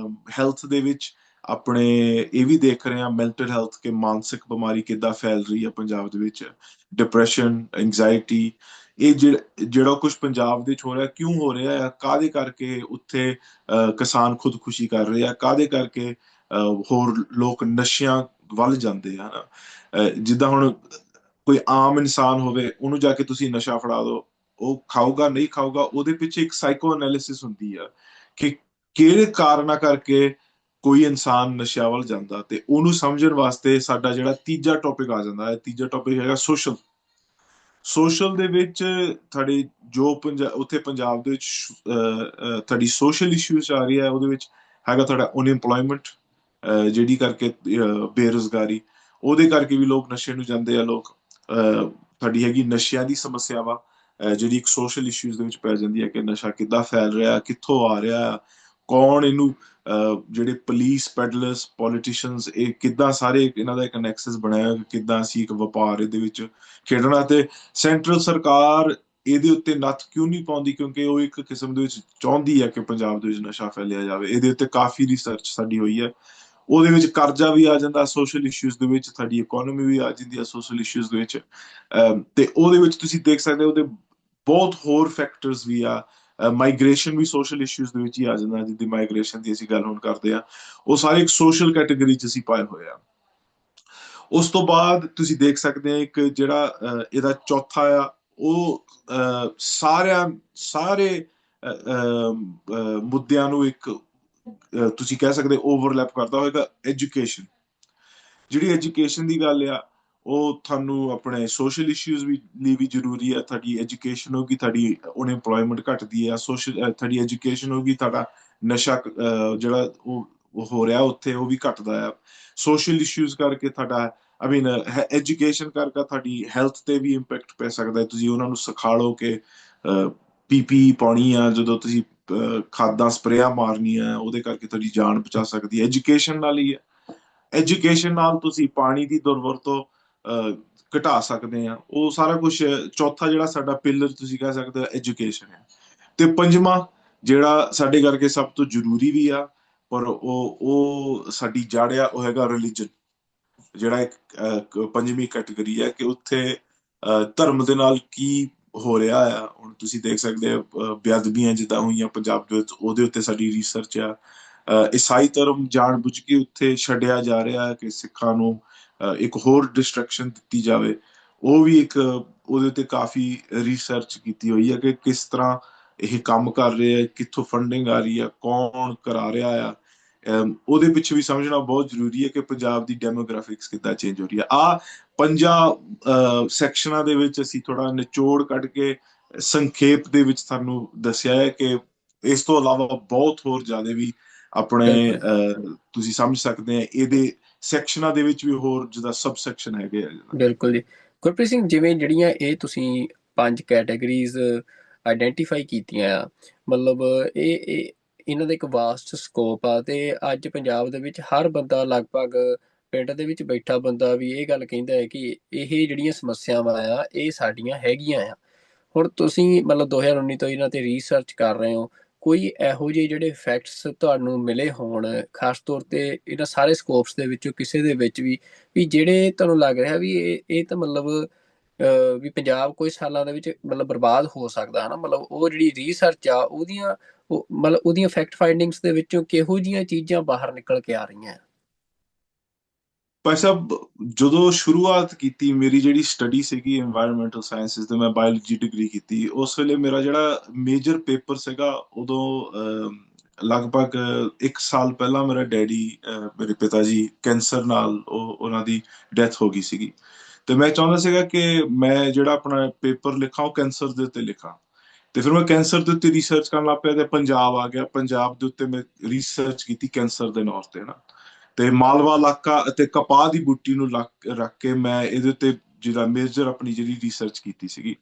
ਹੈਲਥ ਦੇ ਵਿੱਚ ਆਪਣੇ ਇਹ ਵੀ ਦੇਖ ਰਹੇ ਹਾਂ, ਮੈਂਟਲ ਹੈਲਥ, ਕਿ ਮਾਨਸਿਕ ਬਿਮਾਰੀ ਕਿੱਦਾਂ ਫੈਲ ਰਹੀ ਹੈ ਪੰਜਾਬ ਦੇ ਵਿੱਚ। ਡਿਪਰੈਸ਼ਨ, ਐਂਗਜ਼ਾਇਟੀ, ਇਹ ਜਿਹੜਾ ਕੁਝ ਪੰਜਾਬ ਦੇ ਵਿੱਚ ਹੋ ਰਿਹਾ, ਕਿਉਂ ਹੋ ਰਿਹਾ ਹੈ, ਕਾਹਦੇ ਕਰਕੇ ਉੱਥੇ ਕਿਸਾਨ ਖੁਦਕੁਸ਼ੀ ਕਰ ਰਹੇ ਆ, ਕਾਹਦੇ ਕਰਕੇ ਹੋਰ ਲੋਕ ਨਸ਼ਿਆਂ ਵੱਲ ਜਾਂਦੇ ਆ। ਜਿੱਦਾਂ ਹੁਣ ਕੋਈ ਆਮ ਇਨਸਾਨ ਹੋਵੇ, ਉਹਨੂੰ ਜਾ ਕੇ ਤੁਸੀਂ ਨਸ਼ਾ ਫੜਾ ਦਿਓ, ਉਹ ਖਾਊਗਾ ਨਹੀਂ ਖਾਊਗਾ, ਉਹਦੇ ਪਿੱਛੇ ਇੱਕ ਸਾਈਕੋ ਐਨਾਲਿਸਿਸ ਹੁੰਦੀ ਆ ਕਿ ਕਿਹੜੇ ਕਾਰਨਾਂ ਕਰਕੇ ਕੋਈ ਇਨਸਾਨ ਨਸ਼ਿਆਂ ਵੱਲ ਜਾਂਦਾ। ਤੇ ਉਹਨੂੰ ਸਮਝਣ ਵਾਸਤੇ ਸਾਡਾ ਜਿਹੜਾ ਤੀਜਾ ਟੌਪਿਕ ਆ ਜਾਂਦਾ ਹੈ, ਤੀਜਾ ਟੌਪਿਕ ਹੈਗਾ ਸੋਸ਼ਲ। ਸੋਸ਼ਲ ਦੇ ਵਿੱਚ ਤੁਹਾਡੇ ਜੋ ਉੱਥੇ ਪੰਜਾਬ ਦੇ ਵਿੱਚ ਤੁਹਾਡੀ ਸੋਸ਼ਲ ਇਸ਼ੂਜ਼ ਆ ਰਹੀ ਹੈ, ਉਹਦੇ ਵਿੱਚ ਹੈਗਾ ਤੁਹਾਡਾ ਅਨਇੰਪਲੋਇਮੈਂਟ, ਜਿਹੜੀ ਕਰਕੇ ਬੇਰੁਜ਼ਗਾਰੀ, ਉਹਦੇ ਕਰਕੇ ਵੀ ਲੋਕ ਨਸ਼ੇ ਨੂੰ ਜਾਂਦੇ ਆ ਲੋਕ। ਤੁਹਾਡੀ ਹੈਗੀ ਨਸ਼ਿਆਂ ਦੀ ਸਮੱਸਿਆ ਵਾ, ਜਿਹੜੀ ਇੱਕ ਸੋਸ਼ਲ ਇਸ਼ੂਜ਼ ਦੇ ਵਿੱਚ ਪੈ ਜਾਂਦੀ ਹੈ ਕਿ ਨਸ਼ਾ ਕਿੱਦਾਂ ਫੈਲ ਰਿਹਾ, ਕਿੱਥੋਂ ਆ ਰਿਹਾ, ਕੌਣ ਇਹਨੂੰ, ਜਿਹੜੇ ਪੁਲਿਸ, ਪੈਡਲਰਸ, ਪੋਲੀਟੀਸ਼ੀਅਨਸ, ਇਹ ਕਿੱਦਾਂ ਸਾਰੇ ਇਹਨਾਂ ਦਾ ਇੱਕ ਨੈਕਸਸ ਬਣਾਇਆ, ਕਿੱਦਾਂ ਅਸੀਂ ਇੱਕ ਵਪਾਰ ਇਹਦੇ ਵਿੱਚ ਖੇਡਣਾ। ਤੇ ਸੈਂਟਰਲ ਸਰਕਾਰ ਇਹਦੇ ਉੱਤੇ ਨੱਥ ਕਿਉਂ ਨਹੀਂ ਪਾਉਂਦੀ? ਕਿਉਂਕਿ ਉਹ ਇੱਕ ਕਿਸਮ ਦੇ ਵਿੱਚ ਚਾਹੁੰਦੀ ਹੈ ਕਿ ਪੰਜਾਬ ਦੇ ਵਿੱਚ ਨਸ਼ਾ ਫੈਲਿਆ ਜਾਵੇ। ਇਹਦੇ ਉੱਤੇ ਕਾਫੀ ਰਿਸਰਚ ਸਾਡੀ ਹੋਈ ਹੈ। ਉਹਦੇ ਵਿੱਚ ਕਰਜ਼ਾ ਵੀ ਆ ਜਾਂਦਾ ਸੋਸ਼ਲ ਇਸ਼ੂਜ਼ ਦੇ ਵਿੱਚ, ਸਾਡੀ ਇਕਨੋਮੀ ਵੀ ਆ ਜਾਂਦੀ ਹੈ ਸੋਸ਼ਲ ਇਸ਼ੂਜ਼ ਦੇ ਵਿੱਚ। ਤੇ ਉਹਦੇ ਵਿੱਚ ਤੁਸੀਂ ਦੇਖ ਸਕਦੇ ਹੋ ਉਹਦੇ ਬਹੁਤ ਹੋਰ ਫੈਕਟਰਸ ਵੀ ਆ। ਮਾਈਗ੍ਰੇਸ਼ਨ ਵੀ ਸੋਸ਼ਲ ਇਸ਼ੂਜ਼ ਦੇ ਵਿੱਚ ਹੀ ਆ ਜਾਂਦਾ, ਜਿੱਦੀ ਮਾਈਗ੍ਰੇਸ਼ਨ ਦੀ ਅਸੀਂ ਗੱਲ ਹੁਣ ਕਰਦੇ ਆ, ਉਹ ਸਾਰੇ ਇੱਕ ਸੋਸ਼ਲ ਕੈਟੇਗਰੀ ਚ ਅਸੀਂ ਪਾਏ ਹੋਏ ਆ। ਉਸ ਤੋਂ ਬਾਅਦ ਤੁਸੀਂ ਦੇਖ ਸਕਦੇ ਆ ਇੱਕ ਜਿਹੜਾ ਇਹਦਾ ਚੌਥਾ ਆ, ਉਹ ਸਾਰੇ ਮੁੱਦਿਆਂ ਨੂੰ ਇੱਕ ਤੁਸੀਂ ਕਹਿ ਸਕਦੇ ਓਵਰਲੈਪ ਕਰਦਾ ਹੋਏਗਾ, ਐਜੂਕੇਸ਼ਨ। ਜਿਹੜੀ ਐਜੂਕੇਸ਼ਨ ਦੀ ਗੱਲ ਆ, ਉਹ ਤੁਹਾਨੂੰ ਆਪਣੇ ਸੋਸ਼ਲ ਇਸ਼ੂਜ਼ ਲਈ ਵੀ ਜ਼ਰੂਰੀ ਹੈ। ਤੁਹਾਡੀ ਐਜੂਕੇਸ਼ਨ ਹੋਗੀ, ਤੁਹਾਡੀ ਅਨਇੰਪਲੋਇਮੈਂਟ ਘਟਦੀ ਆ। ਤੁਹਾਡੀ ਐਜੂਕੇਸ਼ਨ ਹੋਗੀ, ਤੁਹਾਡਾ ਨਸ਼ਾ ਜਿਹੜਾ ਉਹ ਹੋ ਰਿਹਾ ਉੱਥੇ, ਉਹ ਵੀ ਘਟਦਾ ਆ। ਸੋਸ਼ਲ ਇਸ਼ੂਜ਼ ਕਰਕੇ ਤੁਹਾਡਾ, ਆਈ ਮੀਨ ਐਜੂਕੇਸ਼ਨ ਕਰਕੇ ਤੁਹਾਡੀ ਹੈਲਥ ਤੇ ਵੀ ਇੰਪੈਕਟ ਪੈ ਸਕਦਾ ਹੈ। ਤੁਸੀਂ ਉਹਨਾਂ ਨੂੰ ਸਿਖਾ ਲਓ ਕਿ ਪੀਪੀ ਪਾਉਣੀ ਆ, ਜਦੋਂ ਤੁਸੀਂ ਖਾਦਾਂ ਸਪਰੇਆਂ ਮਾਰਨੀਆਂ, ਉਹਦੇ ਕਰਕੇ ਤੁਹਾਡੀ ਜਾਨ ਬਚਾ ਸਕਦੀ ਹੈ, ਐਜੂਕੇਸ਼ਨ ਨਾਲ ਹੀ ਹੈ। ਐਜੂਕੇਸ਼ਨ ਨਾਲ ਤੁਸੀਂ ਪਾਣੀ ਦੀ ਦੁਰਵਰਤੋਂ ਘਟਾ ਸਕਦੇ ਆ। ਉਹ ਸਾਰਾ ਕੁਝ, ਚੌਥਾ ਜਿਹੜਾ ਸਾਡਾ ਪਿਲਰ ਤੁਸੀਂ ਕਹਿ ਸਕਦੇ ਹੋ ਐਜੂਕੇਸ਼ਨ ਹੈ। ਤੇ ਪੰਜਵਾਂ ਜਿਹੜਾ ਸਾਡੇ ਕਰਕੇ ਸਭ ਤੋਂ ਜ਼ਰੂਰੀ ਵੀ ਆ, ਪਰ ਉਹ ਸਾਡੀ ਜੜ ਆ, ਉਹ ਹੈਗਾ ਰਿਲੀਜਨ। ਜਿਹੜਾ ਇੱਕ ਪੰਜਵੀਂ ਕੈਟੇਗਰੀ ਹੈ ਕਿ ਉੱਥੇ ਧਰਮ ਦੇ ਨਾਲ ਕੀ ਹੋ ਰਿਹਾ ਆ। ਹੁਣ ਤੁਸੀਂ ਦੇਖ ਸਕਦੇ ਹੋ ਬੇਅਦਬੀਆਂ ਜਿੱਦਾਂ ਹੋਈਆਂ ਪੰਜਾਬ ਦੇ ਵਿੱਚ, ਉਹਦੇ ਉੱਤੇ ਸਾਡੀ ਰਿਸਰਚ ਆ। ਈਸਾਈ ਧਰਮ ਜਾਣ ਬੁੱਝ ਕੇ ਉੱਥੇ ਛੱਡਿਆ ਜਾ ਰਿਹਾ ਹੈ ਕਿ ਸਿੱਖਾਂ ਨੂੰ ਇੱਕ ਹੋਰ ਡਿਸਟਰੈਕਸ਼ਨ ਦਿੱਤੀ ਜਾਵੇ। ਉਹ ਵੀ ਇੱਕ, ਉਹਦੇ ਤੇ ਕਾਫੀ ਰਿਸਰਚ ਕੀਤੀ ਹੋਈ ਹੈ ਕਿ ਕਿਸ ਤਰ੍ਹਾਂ ਇਹ ਕੰਮ ਕਰ ਰਹੇ ਆ, ਕਿੱਥੋਂ ਫੰਡਿੰਗ ਆ ਰਹੀ ਹੈ, ਕੌਣ ਕਰਾ ਰਿਹਾ ਆ। ਉਹਦੇ ਪਿੱਛੇ ਵੀ ਸਮਝਣਾ ਬਹੁਤ ਜ਼ਰੂਰੀ ਹੈ ਕਿ ਪੰਜਾਬ ਦੀ ਡੈਮੋਗ੍ਰਾਫਿਕਸ ਕਿੱਦਾਂ ਚੇਂਜ ਹੋ ਰਹੀ ਹੈ। ਪੰਜਾਂ ਸੈਕਸ਼ਨਾਂ ਦੇ ਵਿੱਚ ਅਸੀਂ ਥੋੜਾ ਨਿਚੋੜ ਕੱਢ ਕੇ ਸੰਖੇਪ ਦੇ ਵਿੱਚ ਤੁਹਾਨੂੰ ਦੱਸਿਆ ਹੈ ਕਿ ਇਸ ਤੋਂ ਇਲਾਵਾ ਬਹੁਤ ਹੋਰ ਜ਼ਿਆਦਾ ਵੀ ਆਪਣੇ ਬਿਲਕੁਲ ਤੁਸੀਂ ਸਮਝ ਸਕਦੇ ਆ। ਇਹਦੇ ਸੈਕਸ਼ਨਾਂ ਦੇ ਵਿੱਚ ਵੀ ਹੋਰ ਜਿੱਦਾਂ ਸਬ ਸੈਕਸ਼ਨ ਹੈਗੇ ਆ। ਬਿਲਕੁਲ ਜੀ। ਗੁਰਪ੍ਰੀਤ ਸਿੰਘ, ਜਿਵੇਂ ਜਿਹੜੀਆਂ ਇਹ ਤੁਸੀਂ 5 ਕੈਟਾਗਰੀਜ਼ ਆਈਡੈਂਟੀਫਾਈ ਕੀਤੀਆਂ ਆ, ਮਤਲਬ ਇਹ ਇਹਨਾਂ ਦਾ ਇੱਕ ਵਾਸਟ ਸਕੋਪ ਆ। ਤੇ ਅੱਜ ਪੰਜਾਬ ਦੇ ਵਿੱਚ ਹਰ ਬੰਦਾ, ਲਗਭਗ ਪਿੰਡ ਦੇ ਵਿੱਚ ਬੈਠਾ ਬੰਦਾ ਵੀ ਇਹ ਗੱਲ ਕਹਿੰਦਾ ਹੈ ਕਿ ਇਹ ਜਿਹੜੀਆਂ ਸਮੱਸਿਆਵਾਂ ਆ, ਇਹ ਸਾਡੀਆਂ ਹੈਗੀਆਂ ਆ। ਹੁਣ ਤੁਸੀਂ ਮਤਲਬ 2019 ਤੋਂ ਇਹਨਾਂ ਤੇ ਰਿਸਰਚ ਕਰ ਰਹੇ ਹੋ, ਕੋਈ ਇਹੋ ਜਿਹੇ ਜਿਹੜੇ ਫੈਕਟਸ ਤੁਹਾਨੂੰ ਮਿਲੇ ਹੋਣ, ਖਾਸ ਤੌਰ ਤੇ ਇਹਨਾਂ ਸਾਰੇ ਸਕੋਪਸ ਦੇ ਵਿੱਚੋਂ ਕਿਸੇ ਦੇ ਵਿੱਚ ਵੀ ਜਿਹੜੇ ਤੁਹਾਨੂੰ ਲੱਗ ਰਿਹਾ ਵੀ ਇਹ ਤਾਂ ਮਤਲਬ ਵੀ ਪੰਜਾਬ ਕੁਝ ਸਾਲਾਂ ਦੇ ਵਿੱਚ ਮਤਲਬ ਬਰਬਾਦ ਹੋ ਸਕਦਾ ਹੈ ਨਾ? ਮਤਲਬ ਉਹ ਜਿਹੜੀ ਰਿਸਰਚ ਆ, ਮਤਲਬ ਉਹਦੀਆਂ ਫੈਕਟ ਫਾਈਂਡਿੰਗਸ ਦੇ ਵਿੱਚੋਂ ਕਿਹੋ ਜਿਹੀਆਂ ਚੀਜ਼ਾਂ ਬਾਹਰ ਨਿਕਲ ਕੇ ਆ ਰਹੀਆਂ? ਭਾਈ ਸਾਹਿਬ, ਜਦੋਂ ਸ਼ੁਰੂਆਤ ਕੀਤੀ ਮੇਰੀ ਜਿਹੜੀ ਸਟੱਡੀ ਸੀਗੀ ਇਨਵਾਇਰਨਮੈਂਟਲ ਸਾਇੰਸਿਸ ਤੇ, ਮੈਂ ਬਾਇਓਲੋਜੀ ਡਿਗਰੀ ਕੀਤੀ, ਉਸ ਵੇਲੇ ਮੇਰਾ ਜਿਹੜਾ ਮੇਜਰ ਪੇਪਰ ਸੀਗਾ, ਉਦੋਂ ਲਗਭਗ 1 ਸਾਲ ਪਹਿਲਾਂ ਮੇਰਾ ਡੈਡੀ, ਮੇਰੇ ਪਿਤਾ ਜੀ, ਕੈਂਸਰ ਨਾਲ ਉਹਨਾਂ ਦੀ ਡੈਥ ਹੋ ਗਈ ਸੀਗੀ। ਤੇ ਮੈਂ ਚਾਹੁੰਦਾ ਸੀਗਾ ਕਿ ਮੈਂ ਜਿਹੜਾ ਆਪਣਾ ਪੇਪਰ ਲਿਖਾਂ ਉਹ ਕੈਂਸਰ ਦੇ ਉੱਤੇ ਲਿਖਾਂ। ਤੇ ਫਿਰ ਮੈਂ ਕੈਂਸਰ ਦੇ ਉੱਤੇ ਰਿਸਰਚ ਕਰਨ ਲੱਗ ਪਿਆ ਤੇ ਪੰਜਾਬ ਆ ਗਿਆ। ਪੰਜਾਬ ਦੇ ਉੱਤੇ ਮੈਂ ਰਿਸਰਚ ਕੀਤੀ ਕੈਂਸਰ ਦੇ ਨੌਰ ਤੇ ਨਾ। ਤੇ ਮਾਲਵਾ ਇਲਾਕਾ ਅਤੇ ਕਪਾਹ ਦੀ ਬੂਟੀ ਨੂੰ ਰੱਖ ਕੇ ਮੈਂ ਇਹਦੇ ਉੱਤੇ ਜਿਹੜਾ ਮੇਜਰ ਆਪਣੀ ਜਿਹੜੀ ਰਿਸਰਚ ਕੀਤੀ ਸੀਗੀ।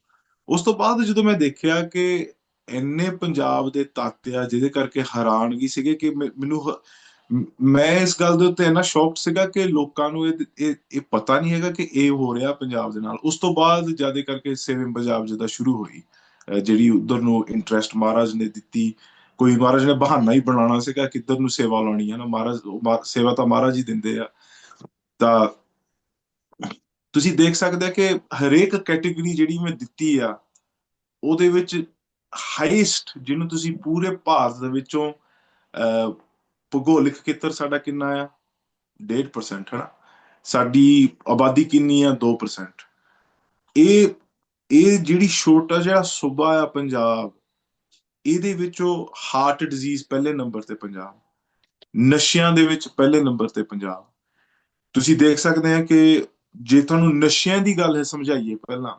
ਉਸ ਤੋਂ ਬਾਅਦ ਜਦੋਂ ਮੈਂ ਦੇਖਿਆ ਕਿ ਇੰਨੇ ਪੰਜਾਬ ਦੇ ਤੱਤ ਆ ਜਿਹਦੇ ਕਰਕੇ ਹੈਰਾਨਗੀ ਸੀਗੇ ਕਿ ਮੈਂ ਇਸ ਗੱਲ ਦੇ ਉੱਤੇ ਇੰਨਾ ਸ਼ੌਕਡ ਸੀਗਾ ਕਿ ਲੋਕਾਂ ਨੂੰ ਇਹ ਪਤਾ ਨਹੀਂ ਹੈਗਾ ਕਿ ਇਹ ਹੋ ਰਿਹਾ ਪੰਜਾਬ ਦੇ ਨਾਲ। ਉਸ ਤੋਂ ਬਾਅਦ ਜਿਆਦਾ ਕਰਕੇ ਸੇਵਿੰਗ ਪੰਜਾਬ ਜਿੱਦਾਂ ਸ਼ੁਰੂ ਹੋਈ, ਜਿਹੜੀ ਉਧਰ ਨੂੰ ਇੰਟਰਸਟ ਮਹਾਰਾਜ ਨੇ ਦਿੱਤੀ। ਕੋਈ ਮਹਾਰਾਜ ਨੇ ਬਹਾਨਾ ਹੀ ਬਣਾਉਣਾ ਸੀਗਾ ਕਿੱਧਰ ਨੂੰ ਸੇਵਾ ਲਾਉਣੀ ਹੈ ਨਾ। ਸੇਵਾ ਤਾਂ ਮਹਾਰਾਜ ਹੀ ਦਿੰਦੇ ਆ। ਤਾਂ ਤੁਸੀਂ ਦੇਖ ਸਕਦੇ ਆ ਕਿ ਹਰੇਕ ਕੈਟੇਗਰੀ ਜਿਹੜੀ ਮੈਂ ਦਿੱਤੀ ਆ, ਉਹਦੇ ਵਿੱਚ ਹਾਈਐਸਟ ਜਿਹਨੂੰ ਤੁਸੀਂ ਪੂਰੇ ਭਾਰਤ ਦੇ ਵਿੱਚੋਂ ਭੂਗੋਲਿਕ ਖੇਤਰ ਸਾਡਾ ਕਿੰਨਾ ਆ 1.5% ਹੈ ਨਾ। ਸਾਡੀ ਆਬਾਦੀ ਕਿੰਨੀ ਆ 2%। ਇਹ ਇਹ ਜਿਹੜੀ ਛੋਟਾ ਜਿਹਾ ਸੂਬਾ ਆ ਪੰਜਾਬ, ਇਹਦੇ ਵਿੱਚੋਂ ਹਾਰਟ ਡਿਜ਼ੀਜ਼ ਪਹਿਲੇ ਨੰਬਰ ਤੇ ਪੰਜਾਬ, ਨਸ਼ਿਆਂ ਦੇ ਵਿੱਚ ਪਹਿਲੇ ਨੰਬਰ ਤੇ ਪੰਜਾਬ। ਤੁਸੀਂ ਦੇਖ ਸਕਦੇ ਆ ਕਿ ਜੇ ਤੁਹਾਨੂੰ ਨਸ਼ਿਆਂ ਦੀ ਗੱਲ ਸਮਝਾਈਏ ਪਹਿਲਾਂ,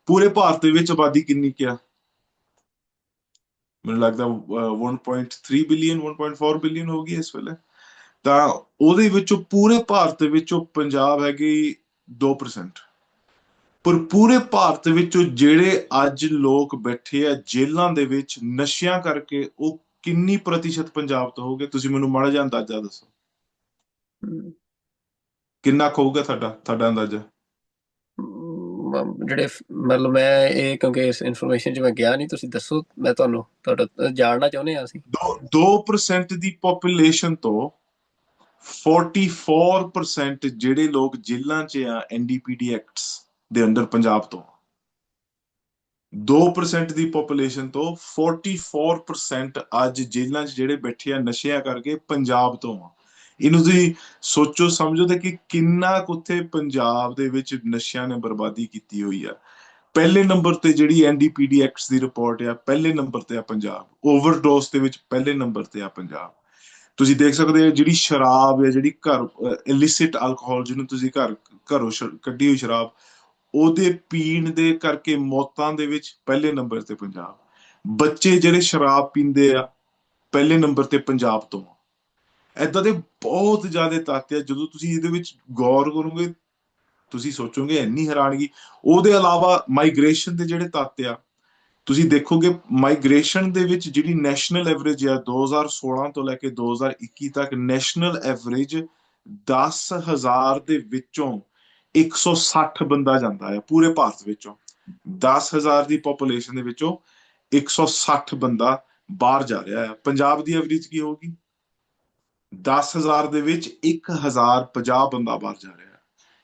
ਪੂਰੇ ਭਾਰਤ ਦੇ ਵਿੱਚ ਆਬਾਦੀ ਕਿੰਨੀ ਕਿਆ, ਮੈਨੂੰ ਲੱਗਦਾ 1.3 ਬਿਲੀਅਨ 1.4 ਬਿਲੀਅਨ ਹੋ ਗਈ ਇਸ ਵੇਲੇ। ਤਾਂ ਉਹਦੇ ਵਿੱਚੋਂ ਪੂਰੇ ਭਾਰਤ ਵਿੱਚੋਂ ਪੰਜਾਬ ਹੈਗੀ 2%। ਪਰ ਪੂਰੇ ਭਾਰਤ ਵਿੱਚੋਂ ਜਿਹੜੇ ਅੱਜ ਲੋਕ ਬੈਠੇ ਆ ਜੇਲ੍ਹਾਂ ਦੇ ਵਿੱਚ ਨਸ਼ਿਆਂ ਕਰਕੇ, ਉਹ ਕਿੰਨੀ ਪ੍ਰਤੀਸ਼ਤ ਪੰਜਾਬ ਤੋਂ ਹੋਗੇ? ਤੁਸੀਂ ਮੈਨੂੰ ਮਾੜਾ ਜਿਹਾ ਅੰਦਾਜ਼ਾ ਦੱਸੋ, ਕਿੰਨਾ ਕੁ ਹੋਊਗਾ ਤੁਹਾਡਾ ਅੰਦਾਜ਼ਾ? ਜਿਹੜੇ ਮਤਲਬ ਮੈਂ ਇਹ ਕਿਉਂਕਿ ਇਸ ਇਨਫੋਰਮੇਸ਼ਨ 'ਚ ਮੈਂ ਗਿਆ ਨਹੀਂ, ਤੁਸੀਂ ਦੱਸੋ, ਮੈਂ ਤੁਹਾਡਾ ਜਾਣਨਾ ਚਾਹੁੰਦੇ ਹਾਂ ਅਸੀਂ। 2% ਦੀ ਪੋਪੂਲੇਸ਼ਨ ਤੋਂ 44% ਜਿਹੜੇ ਲੋਕ ਜੇਲ੍ਹਾਂ 'ਚ ਆ ਐਨਡੀਪੀਡੀ ਐਕਟਸ ਦੇ ਅੰਡਰ ਪੰਜਾਬ ਤੋਂ। 2% ਦੀ ਪੋਪੂਲੇਸ਼ਨ ਤੋਂ 44% ਅੱਜ ਜੇਲ੍ਹਾਂ 'ਚ ਜਿਹੜੇ ਬੈਠੇ ਆ ਨਸ਼ਿਆਂ ਕਰਕੇ ਪੰਜਾਬ ਤੋਂ ਆ। ਇਹਨੂੰ ਤੁਸੀਂ ਸੋਚੋ ਸਮਝੋ ਤੇ ਕਿ ਕਿੰਨਾ ਕੁ ਉੱਥੇ ਪੰਜਾਬ ਦੇ ਵਿੱਚ ਨਸ਼ਿਆਂ ਨੇ ਬਰਬਾਦੀ ਕੀਤੀ ਹੋਈ ਆ। ਪਹਿਲੇ ਨੰਬਰ ਤੇ ਜਿਹੜੀ ਐਨਡੀਪੀਡੀ ਐਕਟਸ ਦੀ ਰਿਪੋਰਟ ਆ, ਪਹਿਲੇ ਨੰਬਰ ਤੇ ਆ ਪੰਜਾਬ। ਓਵਰਡੋਸ ਦੇ ਵਿੱਚ ਪਹਿਲੇ ਨੰਬਰ ਤੇ ਆ ਪੰਜਾਬ। ਤੁਸੀਂ ਦੇਖ ਸਕਦੇ ਹੋ ਜਿਹੜੀ ਸ਼ਰਾਬ ਹੈ, ਜਿਹੜੀ ਘਰ ਇਲਿਸਿਟ ਅਲਕੋਹਲ, ਜਿਹਨੂੰ ਤੁਸੀਂ ਘਰੋਂ ਕੱਢੀ ਹੋਈ ਸ਼ਰਾਬ, ਉਹਦੇ ਪੀਣ ਦੇ ਕਰਕੇ ਮੌਤਾਂ ਦੇ ਵਿੱਚ ਪਹਿਲੇ ਨੰਬਰ ਤੇ ਪੰਜਾਬ। ਬੱਚੇ ਜਿਹੜੇ ਸ਼ਰਾਬ ਪੀਂਦੇ ਆ, ਪਹਿਲੇ ਨੰਬਰ ਤੇ ਪੰਜਾਬ ਤੋਂ। ਏਦਾਂ ਦੇ ਬਹੁਤ ਜ਼ਿਆਦਾ ਤੱਥ ਆ, ਜਦੋਂ ਤੁਸੀਂ ਇਹਦੇ ਵਿੱਚ ਗੌਰ ਕਰੋਗੇ ਤੁਸੀਂ ਸੋਚੋਗੇ ਇੰਨੀ ਹੈਰਾਨਗੀ। ਉਹਦੇ ਇਲਾਵਾ ਮਾਈਗ੍ਰੇਸ਼ਨ ਦੇ ਜਿਹੜੇ ਤੱਤ ਆ, ਤੁਸੀਂ ਦੇਖੋਗੇ ਮਾਈਗ੍ਰੇਸ਼ਨ ਦੇ ਵਿੱਚ ਜਿਹੜੀ ਨੈਸ਼ਨਲ ਐਵਰੇਜ ਆ 2016 ਤੋਂ ਲੈ ਕੇ 2021 ਤੱਕ, ਨੈਸ਼ਨਲ ਐਵਰੇਜ 10,000 ਦੇ ਵਿੱਚੋਂ 160 ਬੰਦਾ ਜਾਂਦਾ ਹੈ ਪੂਰੇ ਭਾਰਤ ਵਿੱਚੋਂ। 10,000 ਦੀ ਪੋਪੂਲੇਸ਼ਨ ਦੇ ਵਿੱਚੋਂ 160 ਬੰਦਾ ਬਾਹਰ ਜਾ ਰਿਹਾ ਹੈ। ਪੰਜਾਬ ਦੀ ਐਵਰੇਜ ਕੀ ਹੋਊਗੀ? 10,000 ਦੇ ਵਿੱਚ 1,050 ਬੰਦਾ ਬਾਹਰ ਜਾ ਰਿਹਾ ਹੈ।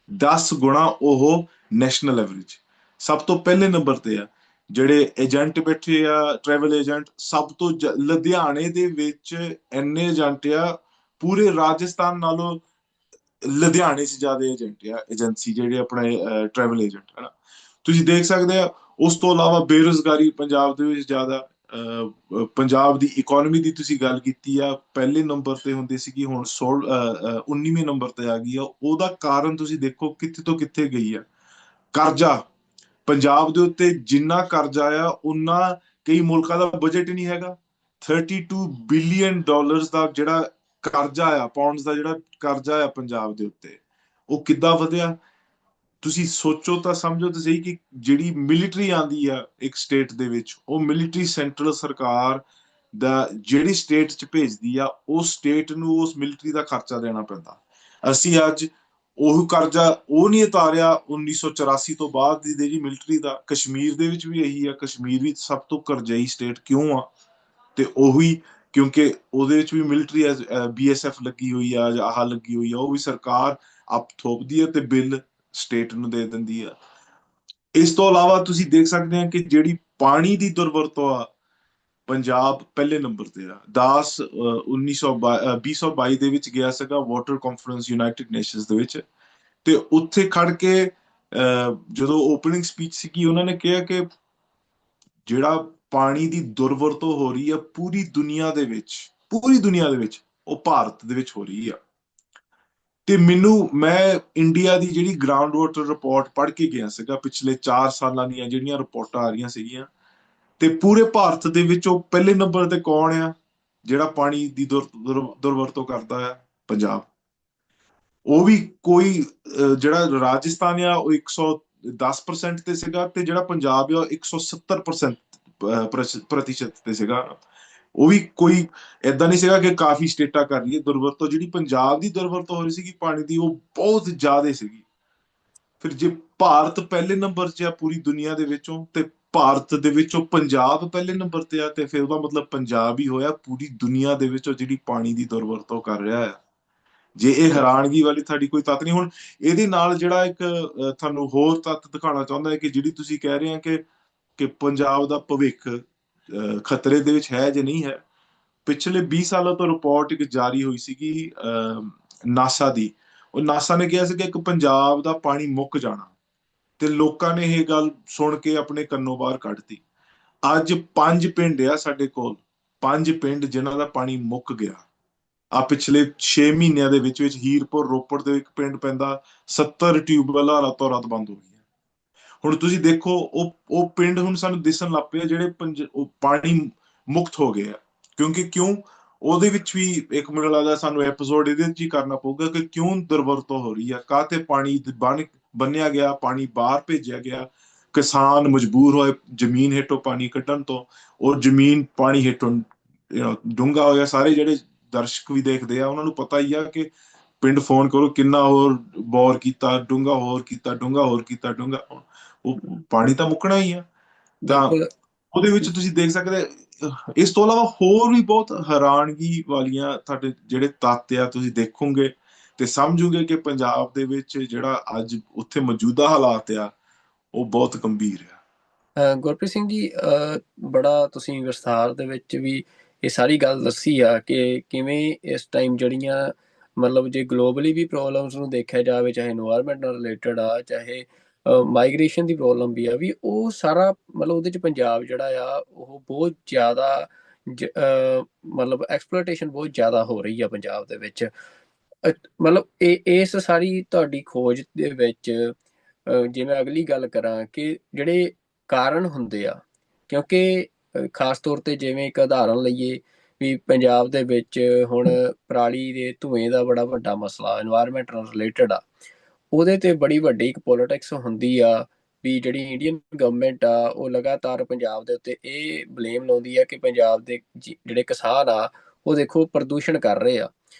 10 ਗੁਣਾ ਉਹ ਨੈਸ਼ਨਲ ਐਵਰੇਜ। ਸਭ ਤੋਂ ਪਹਿਲੇ ਨੰਬਰ ਤੇ ਆ ਜਿਹੜੇ ਏਜੰਟ ਬੈਠੇ ਆ, ਟਰੈਵਲ ਏਜੰਟ। ਸਭ ਤੋਂ ਲੁਧਿਆਣੇ ਦੇ ਵਿੱਚ ਇੰਨੇ ਏਜੰਟ ਆ, ਪੂਰੇ ਰਾਜਸਥਾਨ ਨਾਲੋਂ ਲੁਧਿਆਣੇ 'ਚ ਜ਼ਿਆਦਾ ਏਜੰਟ ਆ, ਏਜੰਸੀ ਜਿਹੜੇ ਆਪਣੇ ਟਰੈਵਲ ਏਜੰਟ ਹੈ ਨਾ। ਤੁਸੀਂ ਦੇਖ ਸਕਦੇ ਆ। ਉਸ ਤੋਂ ਇਲਾਵਾ ਬੇਰੁਜ਼ਗਾਰੀ ਪੰਜਾਬ ਦੇ ਵਿੱਚ ਜ਼ਿਆਦਾ। ਪੰਜਾਬ ਦੀ ਇਕੋਨਮੀ ਦੀ ਤੁਸੀਂ ਗੱਲ ਕੀਤੀ ਆ, ਪਹਿਲੇ ਨੰਬਰ ਤੇ ਹੁੰਦੀ ਸੀਗੀ, ਹੁਣ 19ਵੇਂ ਨੰਬਰ ਤੇ ਆ ਗਈ ਆ। ਉਹਦਾ ਕਾਰਨ ਤੁਸੀਂ ਦੇਖੋ ਕਿੱਥੇ ਤੋਂ ਕਿੱਥੇ ਗਈ ਆ। ਕਰਜ਼ਾ, ਪੰਜਾਬ ਦੇ ਉੱਤੇ ਜਿੰਨਾ ਕਰਜ਼ਾ ਆ ਉਨਾ ਕਈ ਮੁਲਕਾਂ ਦਾ ਬਜਟ ਹੀ ਨਹੀਂ ਹੈਗਾ। 32 ਬਿਲੀਅਨ ਡਾਲਰਸ ਦਾ ਜਿਹੜਾ ਕਰਜ਼ਾ ਆ, ਪਾਉਂਡਸ ਦਾ ਜਿਹੜਾ ਕਰਜ਼ਾ ਆ ਪੰਜਾਬ ਦੇ ਉੱਤੇ, ਉਹ ਕਿੱਦਾਂ ਵਧਿਆ? ਤੁਸੀਂ ਸੋਚੋ ਤਾਂ ਸਮਝੋ ਤਾਂ ਸਹੀ ਕਿ ਜਿਹੜੀ ਮਿਲਟਰੀ ਆਂਦੀ ਆ ਇੱਕ ਸਟੇਟ ਦੇ ਵਿੱਚ, ਉਹ ਮਿਲਟਰੀ ਸੈਂਟਰਲ ਸਰਕਾਰ ਦਾ ਜਿਹੜੀ ਸਟੇਟ 'ਚ ਭੇਜਦੀ ਆ, ਉਹ ਸਟੇਟ ਨੂੰ ਉਸ ਮਿਲਟਰੀ ਦਾ ਖਰਚਾ ਦੇਣਾ ਪੈਂਦਾ। ਅਸੀਂ ਅੱਜ ਉਹ ਕਰਜ਼ਾ ਉਹ ਨਹੀਂ ਉਤਾਰਿਆ 1984 ਤੋਂ ਬਾਅਦ ਦੀ ਜਿਹੜੀ ਮਿਲਟਰੀ ਦਾ। ਕਸ਼ਮੀਰ ਦੇ ਵਿੱਚ ਵੀ ਇਹੀ ਆ। ਕਸ਼ਮੀਰ ਵੀ ਸਭ ਤੋਂ ਕਰਜ਼ਈ ਸਟੇਟ ਕਿਉਂ ਆ? ਤੇ ਉਹੀ ਕਿਉਂਕਿ ਉਹਦੇ ਵਿੱਚ ਵੀ ਮਿਲਟਰੀ BSF ਲੱਗੀ ਹੋਈ ਆ, ਜਾਂ ਆਹ ਲੱਗੀ ਹੋਈ ਆ। ਉਹ ਵੀ ਸਰਕਾਰ ਆਪ ਥੋਪਦੀ ਆ ਤੇ ਬਿੱਲ ਸਟੇਟ ਨੂੰ ਦੇ ਦਿੰਦੀ ਆ। ਇਸ ਤੋਂ ਇਲਾਵਾ ਤੁਸੀਂ ਦੇਖ ਸਕਦੇ ਆ ਕਿ ਜਿਹੜੀ ਪਾਣੀ ਦੀ ਦੁਰਵਰਤੋਂ ਆ, ਪੰਜਾਬ ਪਹਿਲੇ ਨੰਬਰ ਤੇ ਆ। 2022 ਦੇ ਵਿੱਚ ਗਿਆ ਸੀਗਾ ਵਾਟਰ ਕਾਨਫਰੰਸ ਯੂਨਾਈਟਿਡ ਨੇਸ਼ਨਸ ਦੇ ਵਿੱਚ, ਤੇ ਉੱਥੇ ਖੜ ਕੇ ਜਦੋਂ ਓਪਨਿੰਗ ਸਪੀਚ ਸੀਗੀ, ਉਹਨਾਂ ਨੇ ਕਿਹਾ ਕਿ ਜਿਹੜਾ ਪਾਣੀ ਦੀ ਦੁਰਵਰਤੋਂ ਹੋ ਰਹੀ ਆ ਪੂਰੀ ਦੁਨੀਆ ਦੇ ਵਿੱਚ, ਪੂਰੀ ਦੁਨੀਆ ਦੇ ਵਿੱਚ, ਉਹ ਭਾਰਤ ਦੇ ਵਿੱਚ ਹੋ ਰਹੀ ਆ। ਤੇ ਮੈਂ ਇੰਡੀਆ ਦੀ ਜਿਹੜੀ ਗਰਾਊਂਡ ਵਾਟਰ ਰਿਪੋਰਟ ਪੜ੍ਹ ਕੇ ਗਿਆ ਸੀਗਾ, ਪਿਛਲੇ 4 ਸਾਲਾਂ ਦੀਆਂ ਜਿਹੜੀਆਂ ਰਿਪੋਰਟਾਂ ਆ ਰਹੀਆਂ ਸੀਗੀਆਂ, ਤੇ ਪੂਰੇ ਭਾਰਤ ਦੇ ਵਿੱਚ ਉਹ ਪਹਿਲੇ ਨੰਬਰ ਤੇ ਕੌਣ ਆ ਜਿਹੜਾ ਪਾਣੀ ਦੀ ਦੁਰਵਰਤੋਂ ਕਰਦਾ ਆ? ਪੰਜਾਬ। ਉਹ ਵੀ ਕੋਈ ਜਿਹੜਾ ਰਾਜਸਥਾਨ ਆ ਉਹ 110% ਤੇ ਸੀਗਾ, ਤੇ ਜਿਹੜਾ ਪੰਜਾਬ ਆ ਉਹ 170% ਪ੍ਰਤੀਸ਼ਤ ਤੇ ਸੀਗਾ। ਉਹ ਵੀ ਕੋਈ ਏਦਾਂ ਨਹੀਂ ਸੀਗਾ ਕਿ ਕਾਫੀ ਸਟੇਟਾਂ ਕਰ ਰਹੀਆਂ ਦੁਰਵਰਤੋਂ। ਜਿਹੜੀ ਪੰਜਾਬ ਦੀ ਦੁਰਵਰਤੋਂ ਹੋ ਰਹੀ ਸੀਗੀ ਪਾਣੀ ਦੀ, ਉਹ ਬਹੁਤ ਜ਼ਿਆਦਾ ਸੀਗੀ। ਫਿਰ ਜੇ ਭਾਰਤ ਪਹਿਲੇ ਨੰਬਰ 'ਚ ਆ ਪੂਰੀ ਦੁਨੀਆ ਦੇ ਵਿੱਚੋਂ, ਤੇ ਭਾਰਤ ਦੇ ਵਿੱਚੋਂ ਪੰਜਾਬ ਪਹਿਲੇ ਨੰਬਰ ਤੇ ਆ, ਤੇ ਫਿਰ ਉਹਦਾ ਮਤਲਬ ਪੰਜਾਬ ਹੀ ਹੋਇਆ ਪੂਰੀ ਦੁਨੀਆ ਦੇ ਵਿੱਚੋਂ ਜਿਹੜੀ ਪਾਣੀ ਦੀ ਦੁਰਵਰਤੋਂ ਕਰ ਰਿਹਾ ਆ। ਜੇ ਇਹ ਹੈਰਾਨਗੀ ਵਾਲੀ ਤੁਹਾਡੀ ਕੋਈ ਤੱਤ ਨਹੀਂ। ਹੁਣ ਇਹਦੇ ਨਾਲ ਜਿਹੜਾ ਇੱਕ ਤੁਹਾਨੂੰ ਹੋਰ ਤੱਤ ਦਿਖਾਉਣਾ ਚਾਹੁੰਦਾ ਹੈ ਕਿ ਜਿਹੜੀ ਤੁਸੀਂ ਕਹਿ ਰਹੇ ਆ ਕਿ ਕਿ ਪੰਜਾਬ ਦਾ ਭਵਿੱਖ ਖਤਰੇ ਦੇ ਵਿੱਚ ਹੈ ਜਾਂ ਨਹੀਂ ਹੈ। ਪਿਛਲੇ 20 ਸਾਲਾਂ ਤੋਂ ਰਿਪੋਰਟ ਇੱਕ ਜਾਰੀ ਹੋਈ ਸੀਗੀ ਨਾਸਾ ਦੀ। ਉਹ ਨਾਸਾ ਨੇ ਕਿਹਾ ਸੀ ਕਿ ਇੱਕ ਪੰਜਾਬ ਦਾ ਪਾਣੀ ਮੁੱਕ ਜਾਣਾ, ਤੇ ਲੋਕਾਂ ਨੇ ਇਹ ਗੱਲ ਸੁਣ ਕੇ ਆਪਣੇ ਕੰਨੋਂ ਬਾਹਰ ਕੱਢਤੀ। ਅੱਜ 5 ਪਿੰਡ ਆ ਸਾਡੇ ਕੋਲ, 5 ਪਿੰਡ ਜਿਨ੍ਹਾਂ ਦਾ ਪਾਣੀ ਮੁੱਕ ਗਿਆ। ਆ ਪਿਛਲੇ 6 ਮਹੀਨਿਆਂ ਦੇ ਵਿੱਚ ਹੀਰਪੁਰ ਰੋਪੜ ਦੇ ਇੱਕ ਪਿੰਡ ਪੈਂਦਾ, 70 ਟਿਊਬਵੈੱਲਾਂ ਰਾਤੋਂ ਰਾਤ ਬੰਦ ਹੋ ਗਈਆਂ। ਹੁਣ ਤੁਸੀਂ ਦੇਖੋ, ਉਹ ਪਿੰਡ ਹੁਣ ਸਾਨੂੰ ਦਿਸਣ ਲੱਗ ਪਏ ਜਿਹੜੇ ਉਹ ਪਾਣੀ ਮੁਕਤ ਹੋ ਗਏ ਆ। ਕਿਉਂ ਉਹਦੇ ਵਿੱਚ ਵੀ ਇੱਕ ਮੈਨੂੰ ਲੱਗਦਾ ਸਾਨੂੰ ਐਪੀਸੋਡ ਇਹਦੇ ਵਿੱਚ ਹੀ ਕਰਨਾ ਪਊਗਾ ਕਿ ਕਿਉਂ ਦੁਰਵਰਤੋਂ ਹੋ ਰਹੀ ਆ, ਕਾਹਤੇ ਪਾਣੀ ਬੰਨਿਆ ਗਿਆ, ਪਾਣੀ ਬਾਹਰ ਭੇਜਿਆ ਗਿਆ, ਕਿਸਾਨ ਮਜਬੂਰ ਹੋਏ ਜ਼ਮੀਨ ਹੇਠੋਂ ਪਾਣੀ ਕੱਢਣ ਤੋਂ, ਉਹ ਜ਼ਮੀਨ ਪਾਣੀ ਹੇਠੋਂ ਡੂੰਘਾ ਹੋਇਆ। ਸਾਰੇ ਜਿਹੜੇ ਦਰਸ਼ਕ ਵੀ ਦੇਖਦੇ ਆ ਉਹਨਾਂ ਨੂੰ ਪਤਾ ਹੀ ਆ ਕਿ ਪਿੰਡ ਫੋਨ ਕਰੋ ਕਿੰਨਾ ਹੋਰ ਬੋਰ ਕੀਤਾ, ਡੂੰਘਾ ਹੋਰ ਕੀਤਾ, ਡੂੰਘਾ ਹੋਰ ਕੀਤਾ, ਡੂੰਘਾ, ਉਹ ਪਾਣੀ ਤਾਂ ਮੁੱਕਣਾ ਹੀ ਆ। ਤਾਂ ਬਿਲਕੁਲ। ਉਹਦੇ ਵਿੱਚ ਤੁਸੀਂ ਦੇਖ ਸਕਦੇ। ਇਸ ਤੋਂ ਇਲਾਵਾ ਹੋਰ ਵੀ ਬਹੁਤ ਹੈਰਾਨਗੀ ਵਾਲੀਆਂ ਤੁਹਾਡੇ ਜਿਹੜੇ ਤੱਤ ਆ, ਤੁਸੀਂ ਦੇਖੋਗੇ ਤੇ ਸਮਝੋਗੇ ਕਿ ਪੰਜਾਬ ਦੇ ਵਿੱਚ ਜਿਹੜਾ ਅੱਜ ਉੱਥੇ ਮੌਜੂਦਾ ਹਾਲਾਤ ਆ ਉਹ ਬਹੁਤ ਗੰਭੀਰ ਆ। ਗੁਰਪ੍ਰੀਤ ਸਿੰਘ ਜੀ, ਬੜਾ ਤੁਸੀਂ ਵਿਸਥਾਰ ਦੇ ਵਿੱਚ ਵੀ ਇਹ ਸਾਰੀ ਗੱਲ ਦੱਸੀ ਆ ਕਿ ਕਿਵੇਂ ਇਸ ਟਾਈਮ ਜਿਹੜੀਆਂ ਮਤਲਬ ਜੇ ਗਲੋਬਲੀ ਵੀ ਪ੍ਰੋਬਲਮਸ ਨੂੰ ਦੇਖਿਆ ਜਾਵੇ, ਚਾਹੇ ਇਨਵਾਇਰਨਮੈਂਟ ਨਾਲ ਰਿਲੇਟਡ ਆ, ਚਾਹੇ ਮਾਈਗ੍ਰੇਸ਼ਨ ਦੀ ਪ੍ਰੋਬਲਮ ਵੀ ਆ, ਵੀ ਉਹ ਸਾਰਾ ਮਤਲਬ ਉਹਦੇ 'ਚ ਪੰਜਾਬ ਜਿਹੜਾ ਆ ਉਹ ਬਹੁਤ ਜ਼ਿਆਦਾ ਮਤਲਬ ਐਕਸਪਲੋਇਟੇਸ਼ਨ ਬਹੁਤ ਜ਼ਿਆਦਾ ਹੋ ਰਹੀ ਆ ਪੰਜਾਬ ਦੇ ਵਿੱਚ। ਮਤਲਬ ਇਸ ਸਾਰੀ ਤੁਹਾਡੀ ਖੋਜ ਦੇ ਵਿੱਚ ਜੇ ਮੈਂ ਅਗਲੀ ਗੱਲ ਕਰਾਂ ਕਿ ਜਿਹੜੇ ਕਾਰਨ ਹੁੰਦੇ ਆ, ਕਿਉਂਕਿ ਖਾਸ ਤੌਰ ਤੇ ਜਿਵੇਂ ਇੱਕ ਉਦਾਹਰਨ ਲਈਏ ਵੀ ਪੰਜਾਬ ਦੇ ਵਿੱਚ ਹੁਣ ਪਰਾਲੀ ਦੇ ਧੂਏਂ ਦਾ ਬੜਾ ਵੱਡਾ ਮਸਲਾ ਇਨਵਾਇਰਨਮੈਂਟ ਨਾਲ ਰਿਲੇਟਡ ਆ। ਉਹਦੇ ਤੇ ਬੜੀ ਵੱਡੀ ਇੱਕ ਪੋਲੀਟਿਕਸ ਹੁੰਦੀ ਆ ਵੀ ਜਿਹੜੀ ਇੰਡੀਅਨ ਗਵਰਨਮੈਂਟ ਆ ਉਹ ਲਗਾਤਾਰ ਪੰਜਾਬ ਦੇ ਉੱਤੇ ਇਹ ਬਲੇਮ ਲਾਉਂਦੀ ਆ ਕਿ ਪੰਜਾਬ ਦੇ ਜਿਹੜੇ ਕਿਸਾਨ ਆ ਉਹ ਦੇਖੋ ਪ੍ਰਦੂਸ਼ਣ ਕਰ ਰਹੇ ਆ।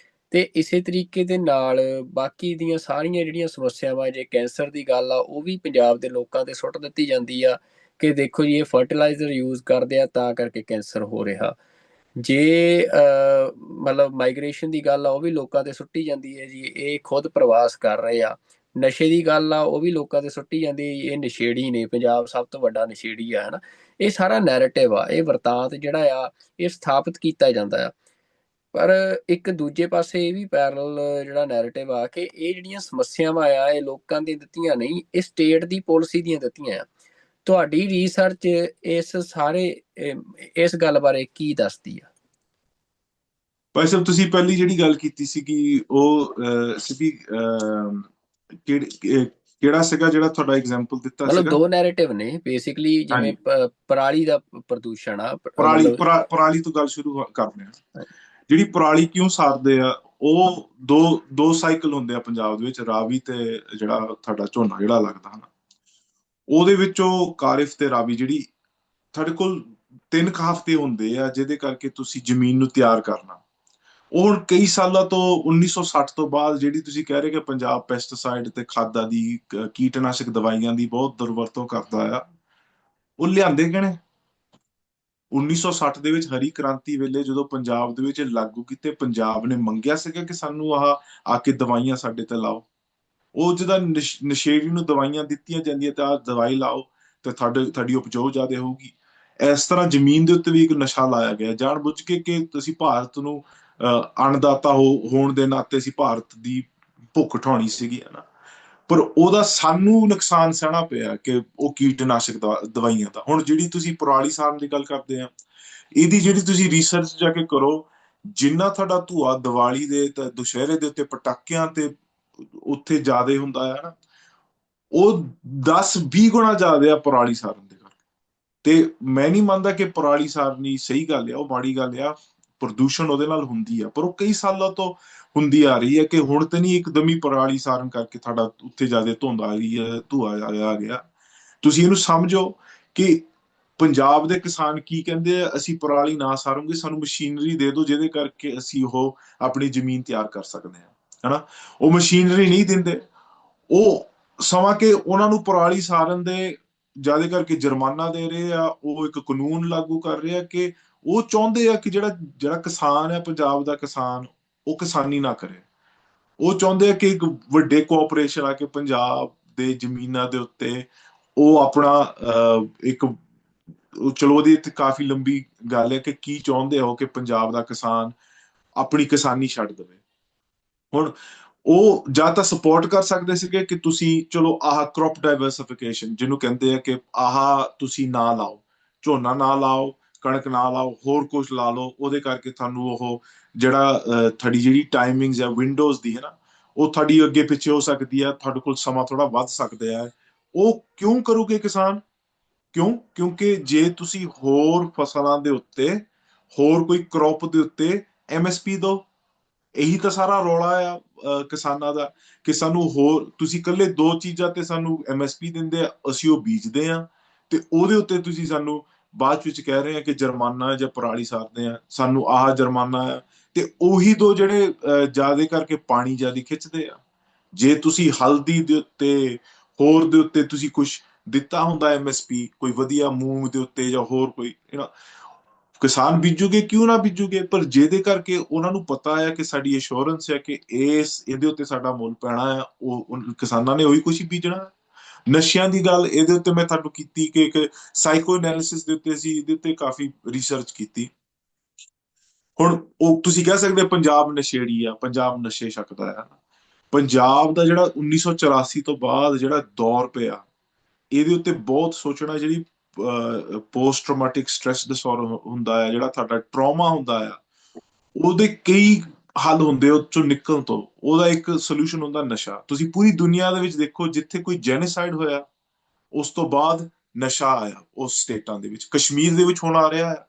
ਤੇ ਇਸੇ ਤਰੀਕੇ ਦੇ ਨਾਲ ਬਾਕੀ ਦੀਆਂ ਸਾਰੀਆਂ ਜਿਹੜੀਆਂ ਸਮੱਸਿਆਵਾਂ, ਜੇ ਕੈਂਸਰ ਦੀ ਗੱਲ ਆ ਉਹ ਵੀ ਪੰਜਾਬ ਦੇ ਲੋਕਾਂ ਤੇ ਸੁੱਟ ਦਿੱਤੀ ਜਾਂਦੀ ਆ ਕਿ ਦੇਖੋ ਜੀ ਇਹ ਫਰਟੀਲਾਈਜ਼ਰ ਯੂਜ਼ ਕਰਦੇ ਆ ਤਾਂ ਕਰਕੇ ਕੈਂਸਰ ਹੋ ਰਿਹਾ। ਜੇ ਮਤਲਬ ਮਾਈਗ੍ਰੇਸ਼ਨ ਦੀ ਗੱਲ ਆ ਉਹ ਵੀ ਲੋਕਾਂ ਤੇ ਸੁੱਟੀ ਜਾਂਦੀ ਹੈ ਜੀ, ਇਹ ਖੁਦ ਪ੍ਰਵਾਸ ਕਰ ਰਹੇ ਆ। ਨਸ਼ੇ ਦੀ ਗੱਲ ਆ ਉਹ ਵੀ ਲੋਕਾਂ ਤੇ ਸੁੱਟੀ ਜਾਂਦੀ ਹੈ, ਇਹ ਨਸ਼ੇੜੀ ਨੇ, ਪੰਜਾਬ ਸਭ ਤੋਂ ਵੱਡਾ ਨਸ਼ੇੜੀ ਆ, ਹਨਾ। ਇਹ ਸਾਰਾ ਨੈਰੇਟਿਵ ਆ, ਇਹ ਵਰਤਾਂਤ ਜਿਹੜਾ ਆ ਇਹ ਸਥਾਪਿਤ ਕੀਤਾ ਜਾਂਦਾ ਆ। ਪਰ ਇੱਕ ਦੂਜੇ ਪਾਸੇ ਇਹ ਵੀ ਪੈਰਲਲ ਜਿਹੜਾ ਨੈਰੇਟਿਵ ਆ ਕਿ ਇਹ ਜਿਹੜੀਆਂ ਸਮੱਸਿਆਵਾਂ ਆ ਇਹ ਲੋਕਾਂ ਦੀਆਂ ਦਿੱਤੀਆਂ ਨਹੀਂ, ਇਹ ਸਟੇਟ ਦੀ ਪਾਲਿਸੀ ਦੀਆਂ ਦਿੱਤੀਆਂ ਆ। ਤੁਹਾਡੀ ਰਿਸਰਚ ਇਸ ਗੱਲ ਬਾਰੇ ਕੀ ਦੱਸਦੀ ਆ? ਭਾਈ ਸਾਹਿਬ, ਤੁਸੀਂ ਪਹਿਲੀ ਜਿਹੜੀ ਗੱਲ ਕੀਤੀ ਸੀਗੀ ਉਹ ਸੀਗੀ ਕਿਹੜਾ ਸੀਗਾ ਜਿਹੜਾ ਤੁਹਾਡਾ ਐਗਜ਼ਾਮਪਲ ਦਿੱਤਾ ਮਤਲਬ ਸੀਗਾ? ਦੋ ਨੈਰੇਟਿਵ ਨੇ ਬੇਸਿਕਲੀ, ਜਿਵੇਂ ਹਾਂਜੀ, ਪਰਾਲੀ ਦਾ ਪ੍ਰਦੂਸ਼ਣ ਆ, ਪਰਾਲੀ ਮਤਲਬ ਪਰਾਲੀ ਤੋਂ ਗੱਲ ਸ਼ੁਰੂ ਕਰਦੇ ਆ। ਜਿਹੜੀ ਪਰਾਲੀ ਕਿਉਂ ਸਾੜਦੇ ਆ, ਉਹ ਦੋ ਸਾਈਕਲ ਹੁੰਦੇ ਆ ਪੰਜਾਬ ਦੇ ਵਿੱਚ, ਰਾਵੀ ਤੇ ਜਿਹੜਾ ਤੁਹਾਡਾ ਝੋਨਾ ਜਿਹੜਾ ਲੱਗਦਾ ਹਨਾ, ਉਹਦੇ ਵਿੱਚੋਂ ਕਾਰਿਫ ਤੇ ਰਾਵੀ ਜਿਹੜੀ ਤੁਹਾਡੇ ਕੋਲ 3 ਕੁ ਹਫ਼ਤੇ ਹੁੰਦੇ ਆ ਜਿਹਦੇ ਕਰਕੇ ਤੁਸੀਂ ਜ਼ਮੀਨ ਨੂੰ ਤਿਆਰ ਕਰਨਾ। ਉਹ ਹੁਣ ਕਈ ਸਾਲਾਂ ਤੋਂ 1960 ਤੋਂ ਬਾਅਦ ਜਿਹੜੀ ਤੁਸੀਂ ਕਹਿ ਰਹੇ ਕਿ ਪੰਜਾਬ ਪੈਸਟੀਸਾਈਡ ਤੇ ਖਾਦਾਂ ਦੀ ਕੀਟਨਾਸ਼ਕ ਦਵਾਈਆਂ ਦੀ ਬਹੁਤ ਦੁਰਵਰਤੋਂ ਕਰਦਾ ਆ, ਉਹ ਲਿਆਂਦੇ ਕਿਹਨੇ? 1960 ਦੇ ਵਿੱਚ ਹਰੀ ਕ੍ਰਾਂਤੀ ਵੇਲੇ ਜਦੋਂ ਪੰਜਾਬ ਦੇ ਵਿੱਚ ਲਾਗੂ ਕੀਤੇ, ਪੰਜਾਬ ਨੇ ਮੰਗਿਆ ਸੀਗਾ ਕਿ ਸਾਨੂੰ ਆ ਕੇ ਦਵਾਈਆਂ ਸਾਡੇ ਤੇ ਲਾਓ। ਉਹ ਜਿਹਦਾ ਨਸ਼ੇੜੀ ਨੂੰ ਦਵਾਈਆਂ ਦਿੱਤੀਆਂ ਜਾਂਦੀਆਂ ਤੇ ਆਹ ਦਵਾਈ ਲਾਓ ਤੇ ਤੁਹਾਡੀ ਉਪਜਾਊ ਜ਼ਿਆਦਾ ਹੋਊਗੀ। ਇਸ ਤਰ੍ਹਾਂ ਜ਼ਮੀਨ ਦੇ ਉੱਤੇ ਵੀ ਇੱਕ ਨਸ਼ਾ ਲਾਇਆ ਗਿਆ ਜਾਣ ਬੁੱਝ ਕੇ ਕਿ ਤੁਸੀਂ ਭਾਰਤ ਨੂੰ ਅੰਨਦਾਤਾ ਹੋਣ ਦੇ ਨਾਤੇ ਅਸੀਂ ਭਾਰਤ ਦੀ ਭੁੱਖ ਉਠਾਉਣੀ ਸੀਗੀ, ਹਨਾ। ਪਰ ਉਹਦਾ ਸਾਨੂੰ ਨੁਕਸਾਨ ਸਹਿਣਾ ਪਿਆ ਕਿ ਉਹ ਕੀਟਨਾਸ਼ਕ ਦਵਾਈਆਂ ਦਾ। ਹੁਣ ਜਿਹੜੀ ਤੁਸੀਂ ਪਰਾਲੀ ਸਾੜਨ ਦੀ ਗੱਲ ਕਰਦੇ ਆ, ਇਹਦੀ ਜਿਹੜੀ ਤੁਸੀਂ ਰਿਸਰਚ ਜਾ ਕੇ ਕਰੋ, ਜਿੰਨਾ ਤੁਹਾਡਾ ਧੂਆ ਦੀਵਾਲੀ ਦੇ ਤੇ ਦੁਸ਼ਹਿਰੇ ਦੇ ਉੱਤੇ ਪਟਾਕਿਆਂ ਤੇ ਉੱਥੇ ਜ਼ਿਆਦਾ ਹੁੰਦਾ ਹੈ ਨਾ, ਉਹ 10-20 ਗੁਣਾ ਜ਼ਿਆਦਾ ਆ ਪਰਾਲੀ ਸਾੜਨ ਦੇ ਕਰਕੇ। ਤੇ ਮੈਂ ਨਹੀਂ ਮੰਨਦਾ ਕਿ ਪਰਾਲੀ ਸਾੜਨੀ ਸਹੀ ਗੱਲ ਆ, ਉਹ ਮਾੜੀ ਗੱਲ ਆ। ਪ੍ਰਦੂਸ਼ਣ ਉਹਦੇ ਨਾਲ ਹੁੰਦੀ ਆ, ਪਰ ਉਹ ਕਈ ਸਾਲਾਂ ਤੋਂ ਹੁੰਦੀ ਆ ਰਹੀ ਹੈ ਕਿ ਹੁਣ ਤੇ ਨਹੀਂ ਇੱਕਦਮ ਹੀ ਪਰਾਲੀ ਸਾੜਨ ਕਰਕੇ ਤੁਹਾਡਾ ਉੱਥੇ ਜ਼ਿਆਦਾ ਧੁੰਦ ਆ ਗਈ ਹੈ, ਧੂਆ ਆ ਗਿਆ। ਤੁਸੀਂ ਇਹਨੂੰ ਸਮਝੋ ਕਿ ਪੰਜਾਬ ਦੇ ਕਿਸਾਨ ਕੀ ਕਹਿੰਦੇ ਆ, ਅਸੀਂ ਪਰਾਲੀ ਨਾ ਸਾਰੂਗੇ, ਸਾਨੂੰ ਮਸ਼ੀਨਰੀ ਦੇ ਦਿਓ ਜਿਹਦੇ ਕਰਕੇ ਅਸੀਂ ਉਹ ਆਪਣੀ ਜ਼ਮੀਨ ਤਿਆਰ ਕਰ ਸਕਦੇ ਹਾਂ, ਹਨਾ। ਉਹ ਮਸ਼ੀਨਰੀ ਨਹੀਂ ਦਿੰਦੇ। ਉਹ ਸਮਾਂ ਕਿ ਉਹਨਾਂ ਨੂੰ ਪਰਾਲੀ ਸਾੜਨ ਦੇ ਜ਼ਿਆਦਾ ਕਰਕੇ ਜੁਰਮਾਨਾ ਦੇ ਰਹੇ ਆ, ਉਹ ਇੱਕ ਕਾਨੂੰਨ ਲਾਗੂ ਕਰ ਰਹੇ ਆ ਕਿ ਉਹ ਚਾਹੁੰਦੇ ਆ ਕਿ ਜਿਹੜਾ ਕਿਸਾਨ ਹੈ, ਪੰਜਾਬ ਦਾ ਕਿਸਾਨ, ਉਹ ਕਿਸਾਨੀ ਨਾ ਕਰੇ। ਉਹ ਚਾਹੁੰਦੇ ਆ ਕਿ ਇੱਕ ਵੱਡੇ ਕੋਆਪਰੇਸ਼ਨ ਆ ਕੇ ਪੰਜਾਬ ਦੇ ਜ਼ਮੀਨਾਂ ਦੇ ਉੱਤੇ ਉਹ ਆਪਣਾ ਇੱਕ ਚਲੋ ਉਹਦੀ ਤੇ ਕਾਫੀ ਲੰਬੀ ਗੱਲ ਹੈ ਕਿ ਕੀ ਚਾਹੁੰਦੇ ਹੋ ਕਿ ਪੰਜਾਬ ਦਾ ਕਿਸਾਨ ਆਪਣੀ ਕਿਸਾਨੀ ਛੱਡ ਦੇਵੇ। ਹੁਣ ਉਹ ਜਾਂ ਤਾਂ ਸਪੋਰਟ ਕਰ ਸਕਦੇ ਸੀਗੇ ਕਿ ਤੁਸੀਂ ਚਲੋ ਆਹ ਕ੍ਰੌਪ ਡਾਇਵਰਸਿਫਿਕੇਸ਼ਨ ਜਿਹਨੂੰ ਕਹਿੰਦੇ ਆ ਕਿ ਆਹ ਤੁਸੀਂ ਨਾ ਲਾਓ, ਝੋਨਾ ਨਾ ਲਾਓ, ਕਣਕ ਨਾ ਲਾਓ, ਹੋਰ ਕੁਝ ਲਾ ਲਓ, ਉਹਦੇ ਕਰਕੇ ਤੁਹਾਨੂੰ ਉਹ ਜਿਹੜਾ ਤੁਹਾਡੀ ਜਿਹੜੀ ਟਾਈਮਿੰਗਸ ਆ ਵਿੰਡੋਜ਼ ਦੀ ਹੈ ਨਾ, ਉਹ ਤੁਹਾਡੀ ਅੱਗੇ ਪਿੱਛੇ ਹੋ ਸਕਦੀ ਆ, ਤੁਹਾਡੇ ਕੋਲ ਸਮਾਂ ਥੋੜਾ ਵੱਧ ਸਕਦਾ ਹੈ। ਉਹ ਕਿਉਂ ਕਰੂਗੇ ਕਿਸਾਨ? ਕਿਉਂ? ਕਿਉਂਕਿ ਜੇ ਤੁਸੀਂ ਹੋਰ ਫਸਲਾਂ ਦੇ ਉੱਤੇ, ਹੋਰ ਕੋਈ ਕ੍ਰੌਪ ਦੇ ਉੱਤੇ ਐਮਐਸਪੀ ਦੋ। ਇਹੀ ਤਾਂ ਸਾਰਾ ਰੌਲਾ ਆ ਕਿਸਾਨਾਂ ਦਾ, ਕਿ ਸਾਨੂੰ ਹੋਰ, ਤੁਸੀਂ ਇਕੱਲੇ ਦੋ ਚੀਜ਼ਾਂ ਤੇ ਸਾਨੂੰ ਐਮਐਸਪੀ ਦਿੰਦੇ ਆ, ਅਸੀਂ ਉਹ ਬੀਜਦੇ ਆ, ਤੇ ਉਹਦੇ ਉੱਤੇ ਤੁਸੀਂ ਸਾਨੂੰ ਬਾਅਦ ਵਿੱਚ ਕਹਿ ਰਹੇ ਆ ਕਿ ਜੁਰਮਾਨਾ ਜਾਂ ਪਰਾਲੀ ਸਾਰਦੇ ਆ, ਸਾਨੂੰ ਆਹ ਜੁਰਮਾਨਾ ਆ। ਤੇ ਉਹੀ ਦੋ ਜਿਹੜੇ ਜ਼ਿਆਦੇ ਕਰਕੇ ਪਾਣੀ ਜ਼ਿਆਦਾ ਖਿੱਚਦੇ ਆ। ਜੇ ਤੁਸੀਂ ਹਲਦੀ ਦੇ ਉੱਤੇ, ਹੋਰ ਦੇ ਉੱਤੇ ਤੁਸੀਂ ਕੁਝ ਦਿੱਤਾ ਹੁੰਦਾ ਐਮਐਸਪੀ, ਕੋਈ ਵਧੀਆ ਮੂੰਗ ਦੇ ਉੱਤੇ ਜਾਂ ਹੋਰ ਕੋਈ, ਕਿਸਾਨ ਬੀਜੂਗੇ, ਕਿਉਂ ਨਾ ਬੀਜੂਗੇ? ਪਰ ਜਿਹਦੇ ਕਰਕੇ ਉਹਨਾਂ ਨੂੰ ਪਤਾ ਹੈ ਕਿ ਸਾਡੀ ਅਸ਼ੋਰੈਂਸ ਹੈ ਕਿ ਇਹਦੇ ਉੱਤੇ ਸਾਡਾ ਮੁੱਲ ਪੈਣਾ ਆ, ਉਹ ਕਿਸਾਨਾਂ ਨੇ ਉਹੀ ਕੁਝ ਹੀ ਬੀਜਣਾ। ਨਸ਼ਿਆਂ ਦੀ ਗੱਲ ਇਹਦੇ ਉੱਤੇ ਮੈਂ ਤੁਹਾਨੂੰ ਕੀਤੀ ਕਿ ਇੱਕ ਸਾਈਕੋ ਐਨਾਲਿਸਿਸ ਦੇ ਉੱਤੇ ਸੀ, ਇਹਦੇ ਉੱਤੇ ਕਾਫੀ ਰਿਸਰਚ ਕੀਤੀ। ਹੁਣ ਉਹ ਤੁਸੀਂ ਕਹਿ ਸਕਦੇ ਪੰਜਾਬ ਨਸ਼ੇੜੀ ਆ, ਪੰਜਾਬ ਨਸ਼ੇ ਛਕਦਾ ਆ। ਪੰਜਾਬ ਦਾ ਜਿਹੜਾ 1984 ਤੋਂ ਬਾਅਦ ਜਿਹੜਾ ਦੌਰ ਪਿਆ, ਇਹਦੇ ਉੱਤੇ ਬਹੁਤ ਸੋਚਣਾ। ਜਿਹੜੀ ਪੋਸਟ ਟਰਾਮੈਟਿਕ ਸਟ੍ਰੈਸ ਡਿਸਆਰਡਰ ਹੁੰਦਾ ਹੈ, ਜਿਹੜਾ ਤੁਹਾਡਾ ਟਰਾਮਾ ਹੁੰਦਾ ਆ, ਉਹਦੇ ਕਈ ਹੱਲ ਹੁੰਦੇ ਉਹ ਚੋਂ ਨਿਕਲਣ ਤੋਂ। ਉਹਦਾ ਇੱਕ ਸੋਲੂਸ਼ਨ ਹੁੰਦਾ ਨਸ਼ਾ। ਤੁਸੀਂ ਪੂਰੀ ਦੁਨੀਆ ਦੇ ਵਿੱਚ ਦੇਖੋ, ਜਿੱਥੇ ਕੋਈ ਜੈਨੋਸਾਈਡ ਹੋਇਆ ਉਸ ਤੋਂ ਬਾਅਦ ਨਸ਼ਾ ਆਇਆ। ਉਸ ਸਟੇਟਾਂ ਦੇ ਵਿੱਚ, ਕਸ਼ਮੀਰ ਦੇ ਵਿੱਚ ਹੁਣ ਆ ਰਿਹਾ ਹੈ।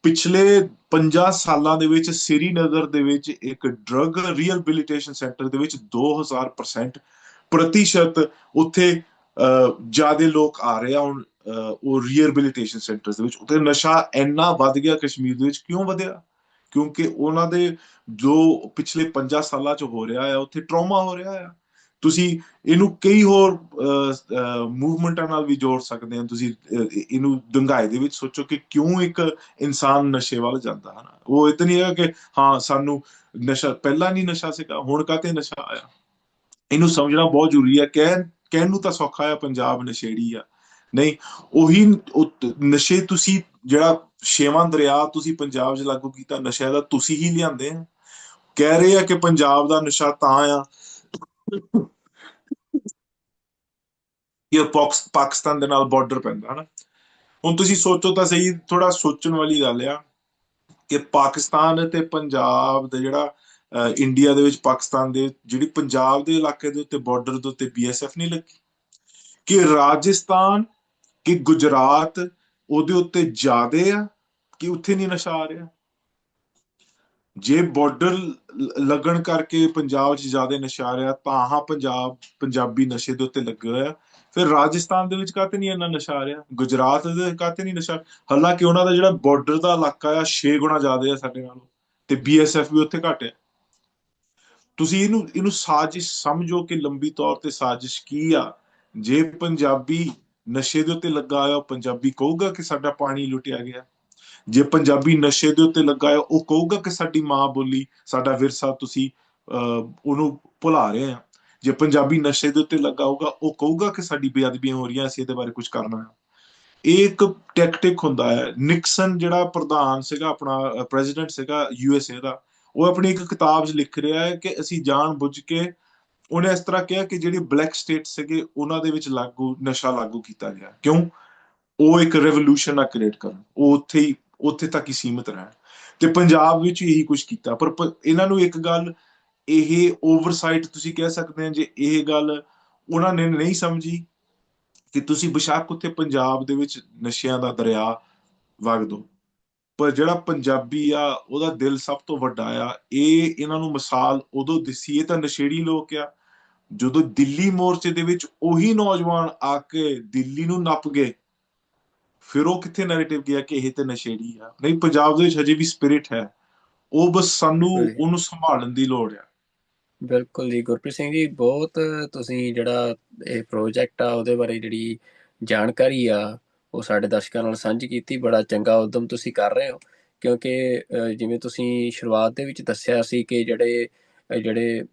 ਪਿਛਲੇ 50 ਸਾਲਾਂ ਦੇ ਵਿੱਚ ਸ੍ਰੀਨਗਰ ਦੇ ਵਿੱਚ ਇੱਕ ਡਰੱਗ ਰੀਹੈਬਿਲਿਟੇਸ਼ਨ ਸੈਂਟਰ ਦੇ ਵਿੱਚ 2000% ਪ੍ਰਤੀਸ਼ਤ ਉੱਥੇ ਜਿਆਦੇ ਲੋਕ ਆ ਰਹੇ ਆ ਹੁਣ। ਉਹ ਰੀਹੈਬਿਲਿਟੇਸ਼ਨ ਸੈਂਟਰ ਦੇ ਵਿੱਚ ਉੱਥੇ ਨਸ਼ਾ ਇੰਨਾ ਵੱਧ ਗਿਆ ਕਸ਼ਮੀਰ ਦੇ ਵਿੱਚ। ਕਿਉਂ ਵਧਿਆ? ਕਿਉਂਕਿ ਉਹਨਾਂ ਦੇ ਜੋ ਪਿਛਲੇ 50 ਸਾਲਾਂ ਚ ਹੋ ਰਿਹਾ ਆ, ਉੱਥੇ ਟਰਾਮਾ ਹੋ ਰਿਹਾ ਆ। ਤੁਸੀਂ ਇਹਨੂੰ ਕਈ ਹੋਰ ਮੂਵਮੈਂਟਾਂ ਨਾਲ ਵੀ ਜੋੜ ਸਕਦੇ ਹੋ। ਤੁਸੀਂ ਇਹਨੂੰ ਡੂੰਘਾਈ ਦੇ ਵਿੱਚ ਸੋਚੋ ਕਿ ਕਿਉਂ ਇੱਕ ਇਨਸਾਨ ਨਸ਼ੇ ਵੱਲ ਜਾਂਦਾ ਹੈ। ਉਹ ਇਹ ਤਾਂ ਨਹੀਂ ਹੈਗਾ ਕਿ ਹਾਂ ਸਾਨੂੰ ਨਸ਼ਾ ਪਹਿਲਾਂ ਨਹੀਂ ਨਸ਼ਾ ਸੀਗਾ, ਹੁਣ ਕਾਹਤੇ ਨਸ਼ਾ ਆਇਆ। ਇਹਨੂੰ ਸਮਝਣਾ ਬਹੁਤ ਜ਼ਰੂਰੀ ਹੈ। ਕਹਿਣ ਨੂੰ ਤਾਂ ਸੌਖਾ ਆ ਪੰਜਾਬ ਨਸ਼ੇੜੀ ਆ, ਨਹੀਂ। ਉਹੀ ਨਸ਼ੇ ਤੁਸੀਂ ਜਿਹੜਾ ਛੇਵਾਂ ਦਰਿਆ ਤੁਸੀਂ ਪੰਜਾਬ 'ਚ ਲਾਗੂ ਕੀਤਾ ਨਸ਼ਿਆਂ ਦਾ, ਤੁਸੀਂ ਹੀ ਲਿਆਂਦੇ ਆ। ਕਹਿ ਰਹੇ ਆ ਕਿ ਪੰਜਾਬ ਦਾ ਨਸ਼ਾ ਤਾਂ ਆ ਕਿ ਪਾਕਿਸਤਾਨ ਦੇ ਨਾਲ ਬਾਰਡਰ ਪੈਂਦਾ ਹਨਾ। ਹੁਣ ਤੁਸੀਂ ਸੋਚੋ ਤਾਂ ਸਹੀ, ਥੋੜਾ ਸੋਚਣ ਵਾਲੀ ਗੱਲ ਆ ਕਿ ਪਾਕਿਸਤਾਨ ਤੇ ਪੰਜਾਬ ਦੇ ਜਿਹੜਾ ਇੰਡੀਆ ਦੇ ਵਿੱਚ ਪਾਕਿਸਤਾਨ ਦੇ ਜਿਹੜੀ ਪੰਜਾਬ ਦੇ ਇਲਾਕੇ ਦੇ ਉੱਤੇ ਬਾਰਡਰ ਦੇ ਉੱਤੇ ਬੀਐਸਐਫ ਨਹੀਂ ਲੱਗੀ? ਕਿ ਰਾਜਸਥਾਨ, ਕਿ ਗੁਜਰਾਤ ਉਹਦੇ ਉੱਤੇ ਜ਼ਿਆਦੇ ਆ, ਕਿ ਉੱਥੇ ਨਹੀਂ ਨਸ਼ਾ ਆ ਰਿਹਾ? ਜੇ ਬਾਰਡਰ ਲੱਗਣ ਕਰਕੇ ਪੰਜਾਬ 'ਚ ਜ਼ਿਆਦਾ ਨਸ਼ਾ ਆ ਰਿਹਾ, ਤਾਂ ਹਾਂ ਪੰਜਾਬੀ ਨਸ਼ੇ ਦੇ ਉੱਤੇ ਲੱਗੇ ਹੋਇਆ। ਫਿਰ ਰਾਜਸਥਾਨ ਦੇ ਵਿੱਚ ਕਾਹਤੇ ਨਹੀਂ ਇੰਨਾ ਨਸ਼ਾ ਆ ਰਿਹਾ? ਗੁਜਰਾਤ ਦੇ ਕਾਹਤੇ ਨਹੀਂ ਨਸ਼ਾ? ਹਾਲਾਂਕਿ ਉਹਨਾਂ ਦਾ ਜਿਹੜਾ ਬਾਰਡਰ ਦਾ ਇਲਾਕਾ ਆ 6 ਗੁਣਾ ਜ਼ਿਆਦਾ ਆ ਸਾਡੇ ਨਾਲੋਂ, ਤੇ ਬੀਐਸਐਫ ਵੀ ਉੱਥੇ ਘੱਟ ਹੈ। ਤੁਸੀਂ ਇਹਨੂੰ ਸਾਜ਼ਿਸ਼ ਸਮਝੋ ਕਿ ਲੰਬੀ ਤੌਰ ਤੇ ਸਾਜ਼ਿਸ਼ ਕੀ ਆ। ਜੇ ਪੰਜਾਬੀ ਨਸ਼ੇ ਦੇ ਉੱਤੇ ਲੱਗਾ ਹੋਇਆ, ਉਹ ਪੰਜਾਬੀ ਕਹੂਗਾ ਕਿ ਸਾਡਾ ਪਾਣੀ ਲੁੱਟਿਆ ਗਿਆ। ਜੇ ਪੰਜਾਬੀ ਨਸ਼ੇ ਦੇ ਉੱਤੇ ਲੱਗਾ ਹੈ, ਉਹ ਕਹੂਗਾ ਕਿ ਸਾਡੀ ਮਾਂ ਬੋਲੀ, ਸਾਡਾ ਵਿਰਸਾ ਤੁਸੀਂ ਉਹਨੂੰ ਭੁਲਾ ਰਹੇ ਆ। ਜੇ ਪੰਜਾਬੀ ਨਸ਼ੇ ਦੇ ਉੱਤੇ ਲੱਗਾ ਹੋਊਗਾ, ਉਹ ਕਹੂਗਾ ਕਿ ਸਾਡੀ ਬੇਅਦਬੀਆਂ ਹੋ ਰਹੀਆਂ, ਅਸੀਂ ਇਹਦੇ ਬਾਰੇ ਕੁਝ ਕਰਨਾ ਹੈ। ਇਹ ਇੱਕ ਟੈਕਟਿਕ ਹੁੰਦਾ ਹੈ। ਨਿਕਸਨ ਜਿਹੜਾ ਪ੍ਰਧਾਨ ਸੀਗਾ, ਆਪਣਾ ਪ੍ਰੈਜ਼ੀਡੈਂਟ ਸੀਗਾ ਯੂਐਸਏ ਦਾ, ਉਹ ਆਪਣੀ ਇੱਕ ਕਿਤਾਬ 'ਚ ਲਿਖ ਰਿਹਾ ਹੈ ਕਿ ਅਸੀਂ ਜਾਣ ਬੁੱਝ ਕੇ, ਉਹਨੇ ਇਸ ਤਰ੍ਹਾਂ ਕਿਹਾ ਕਿ ਜਿਹੜੀ ਬਲੈਕ ਸਟੇਟ ਸੀਗੇ ਉਹਨਾਂ ਦੇ ਵਿੱਚ ਨਸ਼ਾ ਲਾਗੂ ਕੀਤਾ ਗਿਆ। ਕਿਉਂ? ਉਹ ਇੱਕ ਰੈਵੋਲੂਸ਼ਨ ਨਾ ਕ੍ਰੀਏਟ ਕਰਨ, ਉਹ ਉੱਥੇ ਤੱਕ ਹੀ ਸੀਮਿਤ ਰਹਿਣ। ਤੇ ਪੰਜਾਬ ਵਿੱਚ ਇਹੀ ਕੁਝ ਕੀਤਾ। ਪਰ ਇਹਨਾਂ ਨੂੰ ਇੱਕ ਗੱਲ, ਇਹ ਓਵਰਸਾਈਟ ਤੁਸੀਂ ਕਹਿ ਸਕਦੇ ਆ, ਜੇ ਇਹ ਗੱਲ ਉਹਨਾਂ ਨੇ ਨਹੀਂ ਸਮਝੀ ਕਿ ਤੁਸੀਂ ਬੇਸ਼ੱਕ ਉੱਥੇ ਪੰਜਾਬ ਦੇ ਵਿੱਚ ਨਸ਼ਿਆਂ ਦਾ ਦਰਿਆ ਵਗ ਦੋ, ਪਰ ਜਿਹੜਾ ਪੰਜਾਬੀ ਆ ਉਹਦਾ ਦਿਲ ਸਭ ਤੋਂ ਵੱਡਾ ਆ। ਇਹ ਇਹਨਾਂ ਨੂੰ ਮਿਸਾਲ ਉਦੋਂ ਦਿਸੀ, ਇਹ ਤਾਂ ਨਸ਼ੇੜੀ ਲੋਕ ਆ, ਜਦੋਂ ਦਿੱਲੀ ਮੋਰਚੇ ਦੇ ਵਿੱਚ ਉਹੀ ਨੌਜਵਾਨ ਆ ਕੇ ਦਿੱਲੀ ਨੂੰ ਨੱਪ ਗਏ। ਫਿਰ ਉਹ ਕਿੱਥੇ ਨੈਰੇਟਿਵ ਗਿਆ ਕਿ ਇਹ ਤੇ ਨਸ਼ੇੜੀ ਆ? ਨਹੀਂ, ਪੰਜਾਬ ਦੇ ਵਿੱਚ ਹਜੇ ਵੀ ਸਪਿਰਿਟ ਹੈ। ਉਹ ਬਸ ਸਾਨੂੰ ਉਹਨੂੰ ਸੰਭਾਲਣ ਦੀ ਲੋੜ ਆ। ਬਿਲਕੁਲ ਜੀ ਗੁਰਪ੍ਰੀਤ ਸਿੰਘ ਜੀ, ਬਹੁਤ ਤੁਸੀਂ ਜਿਹੜਾ ਇਹ ਪ੍ਰੋਜੈਕਟ ਆ ਉਹਦੇ ਬਾਰੇ ਜਿਹੜੀ ਜਾਣਕਾਰੀ ਆ ਉਹ ਸਾਡੇ ਦਰਸ਼ਕਾਂ ਨਾਲ ਸਾਂਝੀ ਕੀਤੀ। ਬੜਾ ਚੰਗਾ ਉਦਮ ਤੁਸੀਂ ਕਰ ਰਹੇ ਹੋ, ਕਿਉਂਕਿ ਜਿਵੇਂ ਤੁਸੀਂ ਸ਼ੁਰੂਆਤ ਦੇ ਵਿੱਚ ਦੱਸਿਆ ਸੀ ਕਿ ਜਿਹੜੇ ਜਿਹੜੇ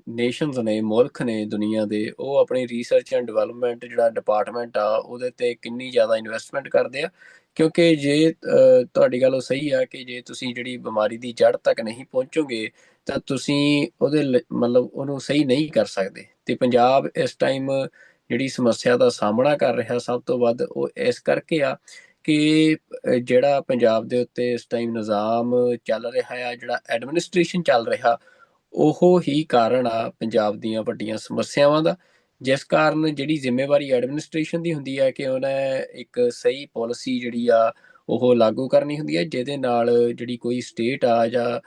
ਨੇਸ਼ਨਸ ਨੇ, ਮੁਲਕ ਨੇ ਦੁਨੀਆ ਦੇ, ਉਹ ਆਪਣੀ ਰਿਸਰਚ ਐਂਡ ਡਿਵੈਲਪਮੈਂਟ ਜਿਹੜਾ ਡਿਪਾਰਟਮੈਂਟ ਆ ਉਹਦੇ ਤੇ ਕਿੰਨੀ ਜ਼ਿਆਦਾ ਇਨਵੈਸਟਮੈਂਟ ਕਰਦੇ ਆ। ਕਿਉਂਕਿ ਜੇ ਤੁਹਾਡੀ ਗੱਲ ਉਹ ਸਹੀ ਆ ਕਿ ਜੇ ਤੁਸੀਂ ਜਿਹੜੀ ਬਿਮਾਰੀ ਦੀ ਜੜ ਤੱਕ ਨਹੀਂ ਪਹੁੰਚੋਗੇ ਤਾਂ ਤੁਸੀਂ ਮਤਲਬ ਉਹਨੂੰ ਸਹੀ ਨਹੀਂ ਕਰ ਸਕਦੇ। ਤੇ ਪੰਜਾਬ ਇਸ ਟਾਈਮ ਜਿਹੜੀ ਸਮੱਸਿਆ ਦਾ ਸਾਹਮਣਾ ਕਰ ਰਿਹਾ ਸਭ ਤੋਂ ਵੱਧ, ਉਹ ਇਸ ਕਰਕੇ ਆ ਕਿ ਜਿਹੜਾ ਪੰਜਾਬ ਦੇ ਉੱਤੇ ਇਸ ਟਾਈਮ ਨਿਜ਼ਾਮ ਚੱਲ ਰਿਹਾ ਆ, ਜਿਹੜਾ ਐਡਮਿਨਿਸਟ੍ਰੇਸ਼ਨ ਚੱਲ ਰਿਹਾ, ਉਹ ਹੀ ਕਾਰਨ ਆ ਪੰਜਾਬ ਦੀਆਂ ਵੱਡੀਆਂ ਸਮੱਸਿਆਵਾਂ ਦਾ। ਜਿਸ ਕਾਰਨ ਜਿਹੜੀ ਜ਼ਿੰਮੇਵਾਰੀ ਐਡਮਿਨਿਸਟ੍ਰੇਸ਼ਨ ਦੀ ਹੁੰਦੀ ਹੈ ਕਿ ਉਹਨੇ ਇੱਕ ਸਹੀ ਪਾਲਿਸੀ ਜਿਹੜੀ ਆ ਉਹ ਲਾਗੂ ਕਰਨੀ ਹੁੰਦੀ ਹੈ, ਜਿਹਦੇ ਨਾਲ ਜਿਹੜੀ ਕੋਈ ਸਟੇਟ ਆ ਜਾਂ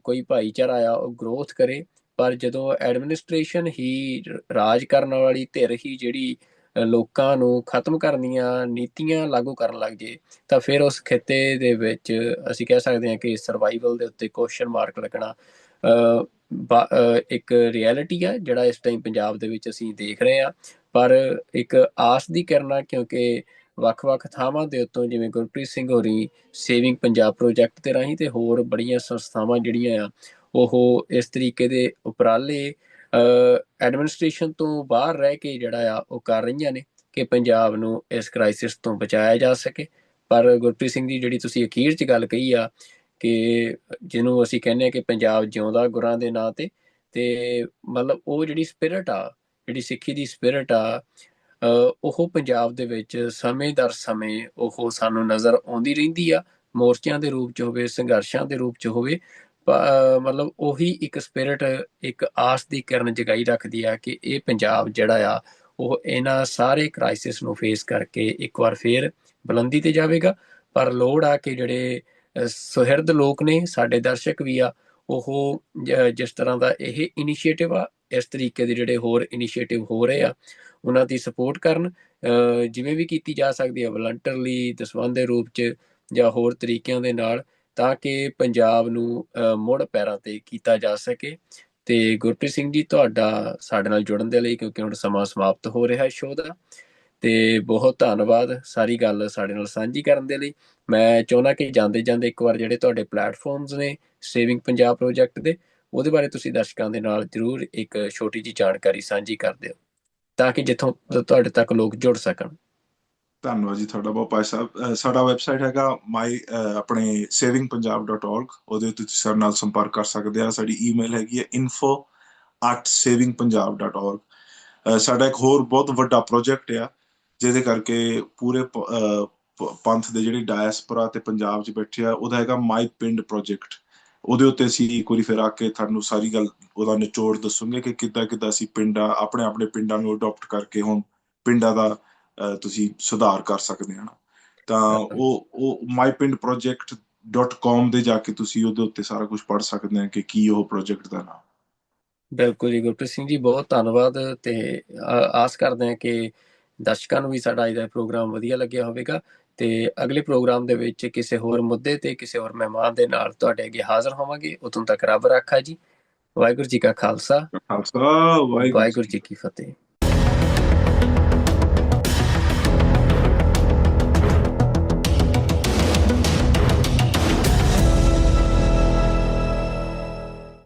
ਕੋਈ ਭਾਈਚਾਰਾ ਆ ਉਹ ਗਰੋਥ ਕਰੇ। ਪਰ ਜਦੋਂ ਐਡਮਿਨਿਸਟ੍ਰੇਸ਼ਨ ਹੀ ਰਾਜ ਕਰਨ ਵਾਲੀ ਧਿਰ ਹੀ ਜਿਹੜੀ ਲੋਕਾਂ ਨੂੰ ਖਤਮ ਕਰਨ ਦੀਆਂ ਨੀਤੀਆਂ ਲਾਗੂ ਕਰਨ ਲੱਗ ਜੇ, ਤਾਂ ਫਿਰ ਉਸ ਖਿੱਤੇ ਦੇ ਵਿੱਚ ਅਸੀਂ ਕਹਿ ਸਕਦੇ ਹਾਂ ਕਿ ਸਰਵਾਈਵਲ ਦੇ ਉੱਤੇ ਕੁਐਸਚਨ ਮਾਰਕ ਲੱਗਣਾ ਇੱਕ ਰਿਐਲਿਟੀ ਆ ਜਿਹੜਾ ਇਸ ਟਾਈਮ ਪੰਜਾਬ ਦੇ ਵਿੱਚ ਅਸੀਂ ਦੇਖ ਰਹੇ ਹਾਂ। ਪਰ ਇੱਕ ਆਸ ਦੀ ਕਿਰਨ ਆ, ਕਿਉਂਕਿ ਵੱਖ-ਵੱਖ ਥਾਵਾਂ ਦੇ ਉੱਤੋਂ ਜਿਵੇਂ ਗੁਰਪ੍ਰੀਤ ਸਿੰਘ ਹੋਰੀ ਸੇਵਿੰਗ ਪੰਜਾਬ ਪ੍ਰੋਜੈਕਟ ਦੇ ਰਾਹੀਂ ਤੇ ਹੋਰ ਬੜੀਆਂ ਸੰਸਥਾਵਾਂ ਜਿਹੜੀਆਂ ਆ ਉਹ ਇਸ ਤਰੀਕੇ ਦੇ ਉਪਰਾਲੇ ਐਡਮਿਨਿਸਟ੍ਰੇਸ਼ਨ ਤੋਂ ਬਾਹਰ ਰਹਿ ਕੇ ਜਿਹੜਾ ਆ ਉਹ ਕਰ ਰਹੀਆਂ ਨੇ ਕਿ ਪੰਜਾਬ ਨੂੰ ਇਸ ਕ੍ਰਾਈਸਿਸ ਤੋਂ ਬਚਾਇਆ ਜਾ ਸਕੇ। ਪਰ ਗੁਰਪ੍ਰੀਤ ਸਿੰਘ ਦੀ ਜਿਹੜੀ ਤੁਸੀਂ ਅਖੀਰ 'ਚ ਗੱਲ ਕਹੀ ਆ ਕਿ ਜਿਹਨੂੰ ਅਸੀਂ ਕਹਿੰਦੇ ਹਾਂ ਕਿ ਪੰਜਾਬ ਜਿਉਂਦਾ ਗੁਰਾਂ ਦੇ ਨਾਂ ਤੇ ਮਤਲਬ ਉਹ ਜਿਹੜੀ ਸਪਿਰਿਟ ਆ, ਜਿਹੜੀ ਸਿੱਖੀ ਦੀ ਸਪਿਰਿਟ ਆ, ਉਹ ਪੰਜਾਬ ਦੇ ਵਿੱਚ ਸਮੇਂ ਦਰ ਸਮੇਂ ਉਹ ਸਾਨੂੰ ਨਜ਼ਰ ਆਉਂਦੀ ਰਹਿੰਦੀ ਆ, ਮੋਰਚਿਆਂ ਦੇ ਰੂਪ 'ਚ ਹੋਵੇ, ਸੰਘਰਸ਼ਾਂ ਦੇ ਰੂਪ 'ਚ ਹੋਵੇ। ਮਤਲਬ ਉਹੀ ਇੱਕ ਸਪਿਰਿਟ ਇੱਕ ਆਸ ਦੀ ਕਿਰਨ ਜਗਾਈ ਰੱਖਦੀ ਆ ਕਿ ਇਹ ਪੰਜਾਬ ਜਿਹੜਾ ਆ ਉਹ ਇਹਨਾਂ ਸਾਰੇ ਕ੍ਰਾਈਸਿਸ ਨੂੰ ਫੇਸ ਕਰਕੇ ਇੱਕ ਵਾਰ ਫੇਰ ਬੁਲੰਦੀ ਤੇ ਜਾਵੇਗਾ। ਪਰ ਲੋੜ ਆ ਕਿ ਜਿਹੜੇ ਸੁਹਿਰਦ ਲੋਕ ਨੇ, ਸਾਡੇ ਦਰਸ਼ਕ ਵੀ ਆ, ਉਹ ਜਿਸ ਤਰ੍ਹਾਂ ਦਾ ਇਹ ਇਨੀਸ਼ੀਏਟਿਵ ਆ, ਇਸ ਤਰੀਕੇ ਦੇ ਜਿਹੜੇ ਹੋਰ ਇਨੀਸ਼ੀਏਟਿਵ ਹੋ ਰਹੇ ਆ ਉਹਨਾਂ ਦੀ ਸਪੋਰਟ ਕਰਨ, ਜਿਵੇਂ ਵੀ ਕੀਤੀ ਜਾ ਸਕਦੀ ਹੈ, ਵਲੰਟਰਲੀ, ਦਸਵੰਧ ਦੇ ਰੂਪ 'ਚ ਜਾਂ ਹੋਰ ਤਰੀਕਿਆਂ ਦੇ ਨਾਲ, ਤਾਂ ਕਿ ਪੰਜਾਬ ਨੂੰ ਮੁੜ ਪੈਰਾਂ ਤੇ ਕੀਤਾ ਜਾ ਸਕੇ। ਤੇ ਗੁਰਪ੍ਰੀਤ ਸਿੰਘ ਜੀ, ਤੁਹਾਡਾ ਸਾਡੇ ਨਾਲ ਜੁੜਨ ਦੇ ਲਈ, ਕਿਉਂਕਿ ਹੁਣ ਸਮਾਂ ਸਮਾਪਤ ਹੋ ਰਿਹਾ ਸ਼ੋਅ ਦਾ, ਤੇ ਬਹੁਤ ਧੰਨਵਾਦ ਸਾਰੀ ਗੱਲ ਸਾਡੇ ਨਾਲ ਸਾਂਝੀ ਕਰਨ ਦੇ ਲਈ। ਮੈਂ ਚਾਹੁੰਦਾ ਕਿ ਜਾਂਦੇ ਜਾਂਦੇ ਇੱਕ ਵਾਰ ਜਿਹੜੇ ਤੁਹਾਡੇ ਪਲੇਟਫਾਰਮਸ ਨੇ ਸੇਵਿੰਗ ਪੰਜਾਬ ਪ੍ਰੋਜੈਕਟ ਦੇ, ਉਹਦੇ ਬਾਰੇ ਤੁਸੀਂ ਦਰਸ਼ਕਾਂ ਦੇ ਨਾਲ ਜ਼ਰੂਰ ਇੱਕ ਛੋਟੀ ਜਿਹੀ ਜਾਣਕਾਰੀ ਸਾਂਝੀ ਕਰ ਦਿਓ ਤਾਂ ਕਿ ਜਿੱਥੋਂ ਤੁਹਾਡੇ ਤੱਕ ਲੋਕ ਜੁੜ ਸਕਣ। ਧੰਨਵਾਦ ਜੀ ਤੁਹਾਡਾ ਬਹੁਤ, ਭਾਈ ਸਾਹਿਬ। ਸਾਡਾ ਵੈਬਸਾਈਟ ਹੈਗਾ ਆਪਣੇ savingpunjab.org, ਉਹਦੇ ਉੱਤੇ ਤੁਸੀਂ ਸਾਡੇ ਨਾਲ ਸੰਪਰਕ ਕਰ ਸਕਦੇ ਆ। ਸਾਡੀ ਈਮੇਲ ਹੈਗੀ ਹੈ info@savingpunjab.org। ਸਾਡਾ ਇੱਕ ਹੋਰ ਬਹੁਤ ਵੱਡਾ ਪ੍ਰੋਜੈਕਟ ਆ ਜਿਹਦੇ ਕਰਕੇ ਪੂਰੇ ਪੰਥ ਦੇ ਜਿਹੜੀ ਡਾਇਸਪੋਰਾ ਤੇ ਪੰਜਾਬ 'ਚ ਬੈਠੇ ਆ, ਉਹਦਾ ਹੈਗਾ ਮਾਈ ਪਿੰਡ ਪ੍ਰੋਜੈਕਟ। ਉਹਦੇ ਉੱਤੇ ਅਸੀਂ ਇੱਕ ਵਾਰੀ ਫਿਰ ਆ ਕੇ ਤੁਹਾਨੂੰ ਸਾਰੀ ਗੱਲ ਉਹਦਾ ਨਿਚੋੜ ਦੱਸੂਗੇ ਕਿ ਕਿੱਦਾਂ ਕਿੱਦਾਂ ਅਸੀਂ ਆਪਣੇ ਪਿੰਡਾਂ ਨੂੰ ਅਡੋਪਟ ਕਰਕੇ ਹੁਣ ਪਿੰਡਾਂ ਦਾ ਤੁਸੀਂ ਸੁਧਾਰ ਕਰ ਸਕਦੇ ਹਨ। ਤਾਂ ਉਹ mypindproject.com ਦੇ ਜਾ ਕੇ ਤੁਸੀਂ ਉਹਦੇ ਉੱਤੇ ਸਾਰਾ ਕੁਝ ਪੜ੍ਹ ਸਕਦੇ ਆ ਕਿ ਕੀ ਉਹ ਪ੍ਰੋਜੈਕਟ ਦਾ ਨਾਮ। ਬਿਲਕੁਲ ਜੀ ਗੁਰਪ੍ਰੀਤ ਸਿੰਘ ਜੀ, ਬਹੁਤ ਧੰਨਵਾਦ। ਤੇ ਆਸ ਕਰਦੇ ਹਾਂ ਕਿ ਦਰਸ਼ਕਾਂ ਨੂੰ ਵੀ ਸਾਡਾ ਅੱਜ ਦਾ ਪ੍ਰੋਗਰਾਮ ਵਧੀਆ ਲੱਗਿਆ ਹੋਵੇਗਾ। ਤੇ ਅਗਲੇ ਪ੍ਰੋਗਰਾਮ ਦੇ ਵਿੱਚ ਕਿਸੇ ਹੋਰ ਮੁੱਦੇ ਤੇ ਕਿਸੇ ਹੋਰ ਮਹਿਮਾਨ ਦੇ ਨਾਲ ਤੁਹਾਡੇ ਅੱਗੇ ਹਾਜ਼ਰ ਹੋਵਾਂਗੇ। ਉਦੋਂ ਤੱਕ ਰੱਬ ਰਾਖਾ ਜੀ। ਵਾਹਿਗੁਰੂ ਜੀ ਕਾ ਖਾਲਸਾ, ਖਾਲਸਾ, ਵਾਹਿਗੁਰੂ ਵਾਹਿਗੁਰੂ ਜੀ। ਜੀ ਕੀ ਫਤਿਹ।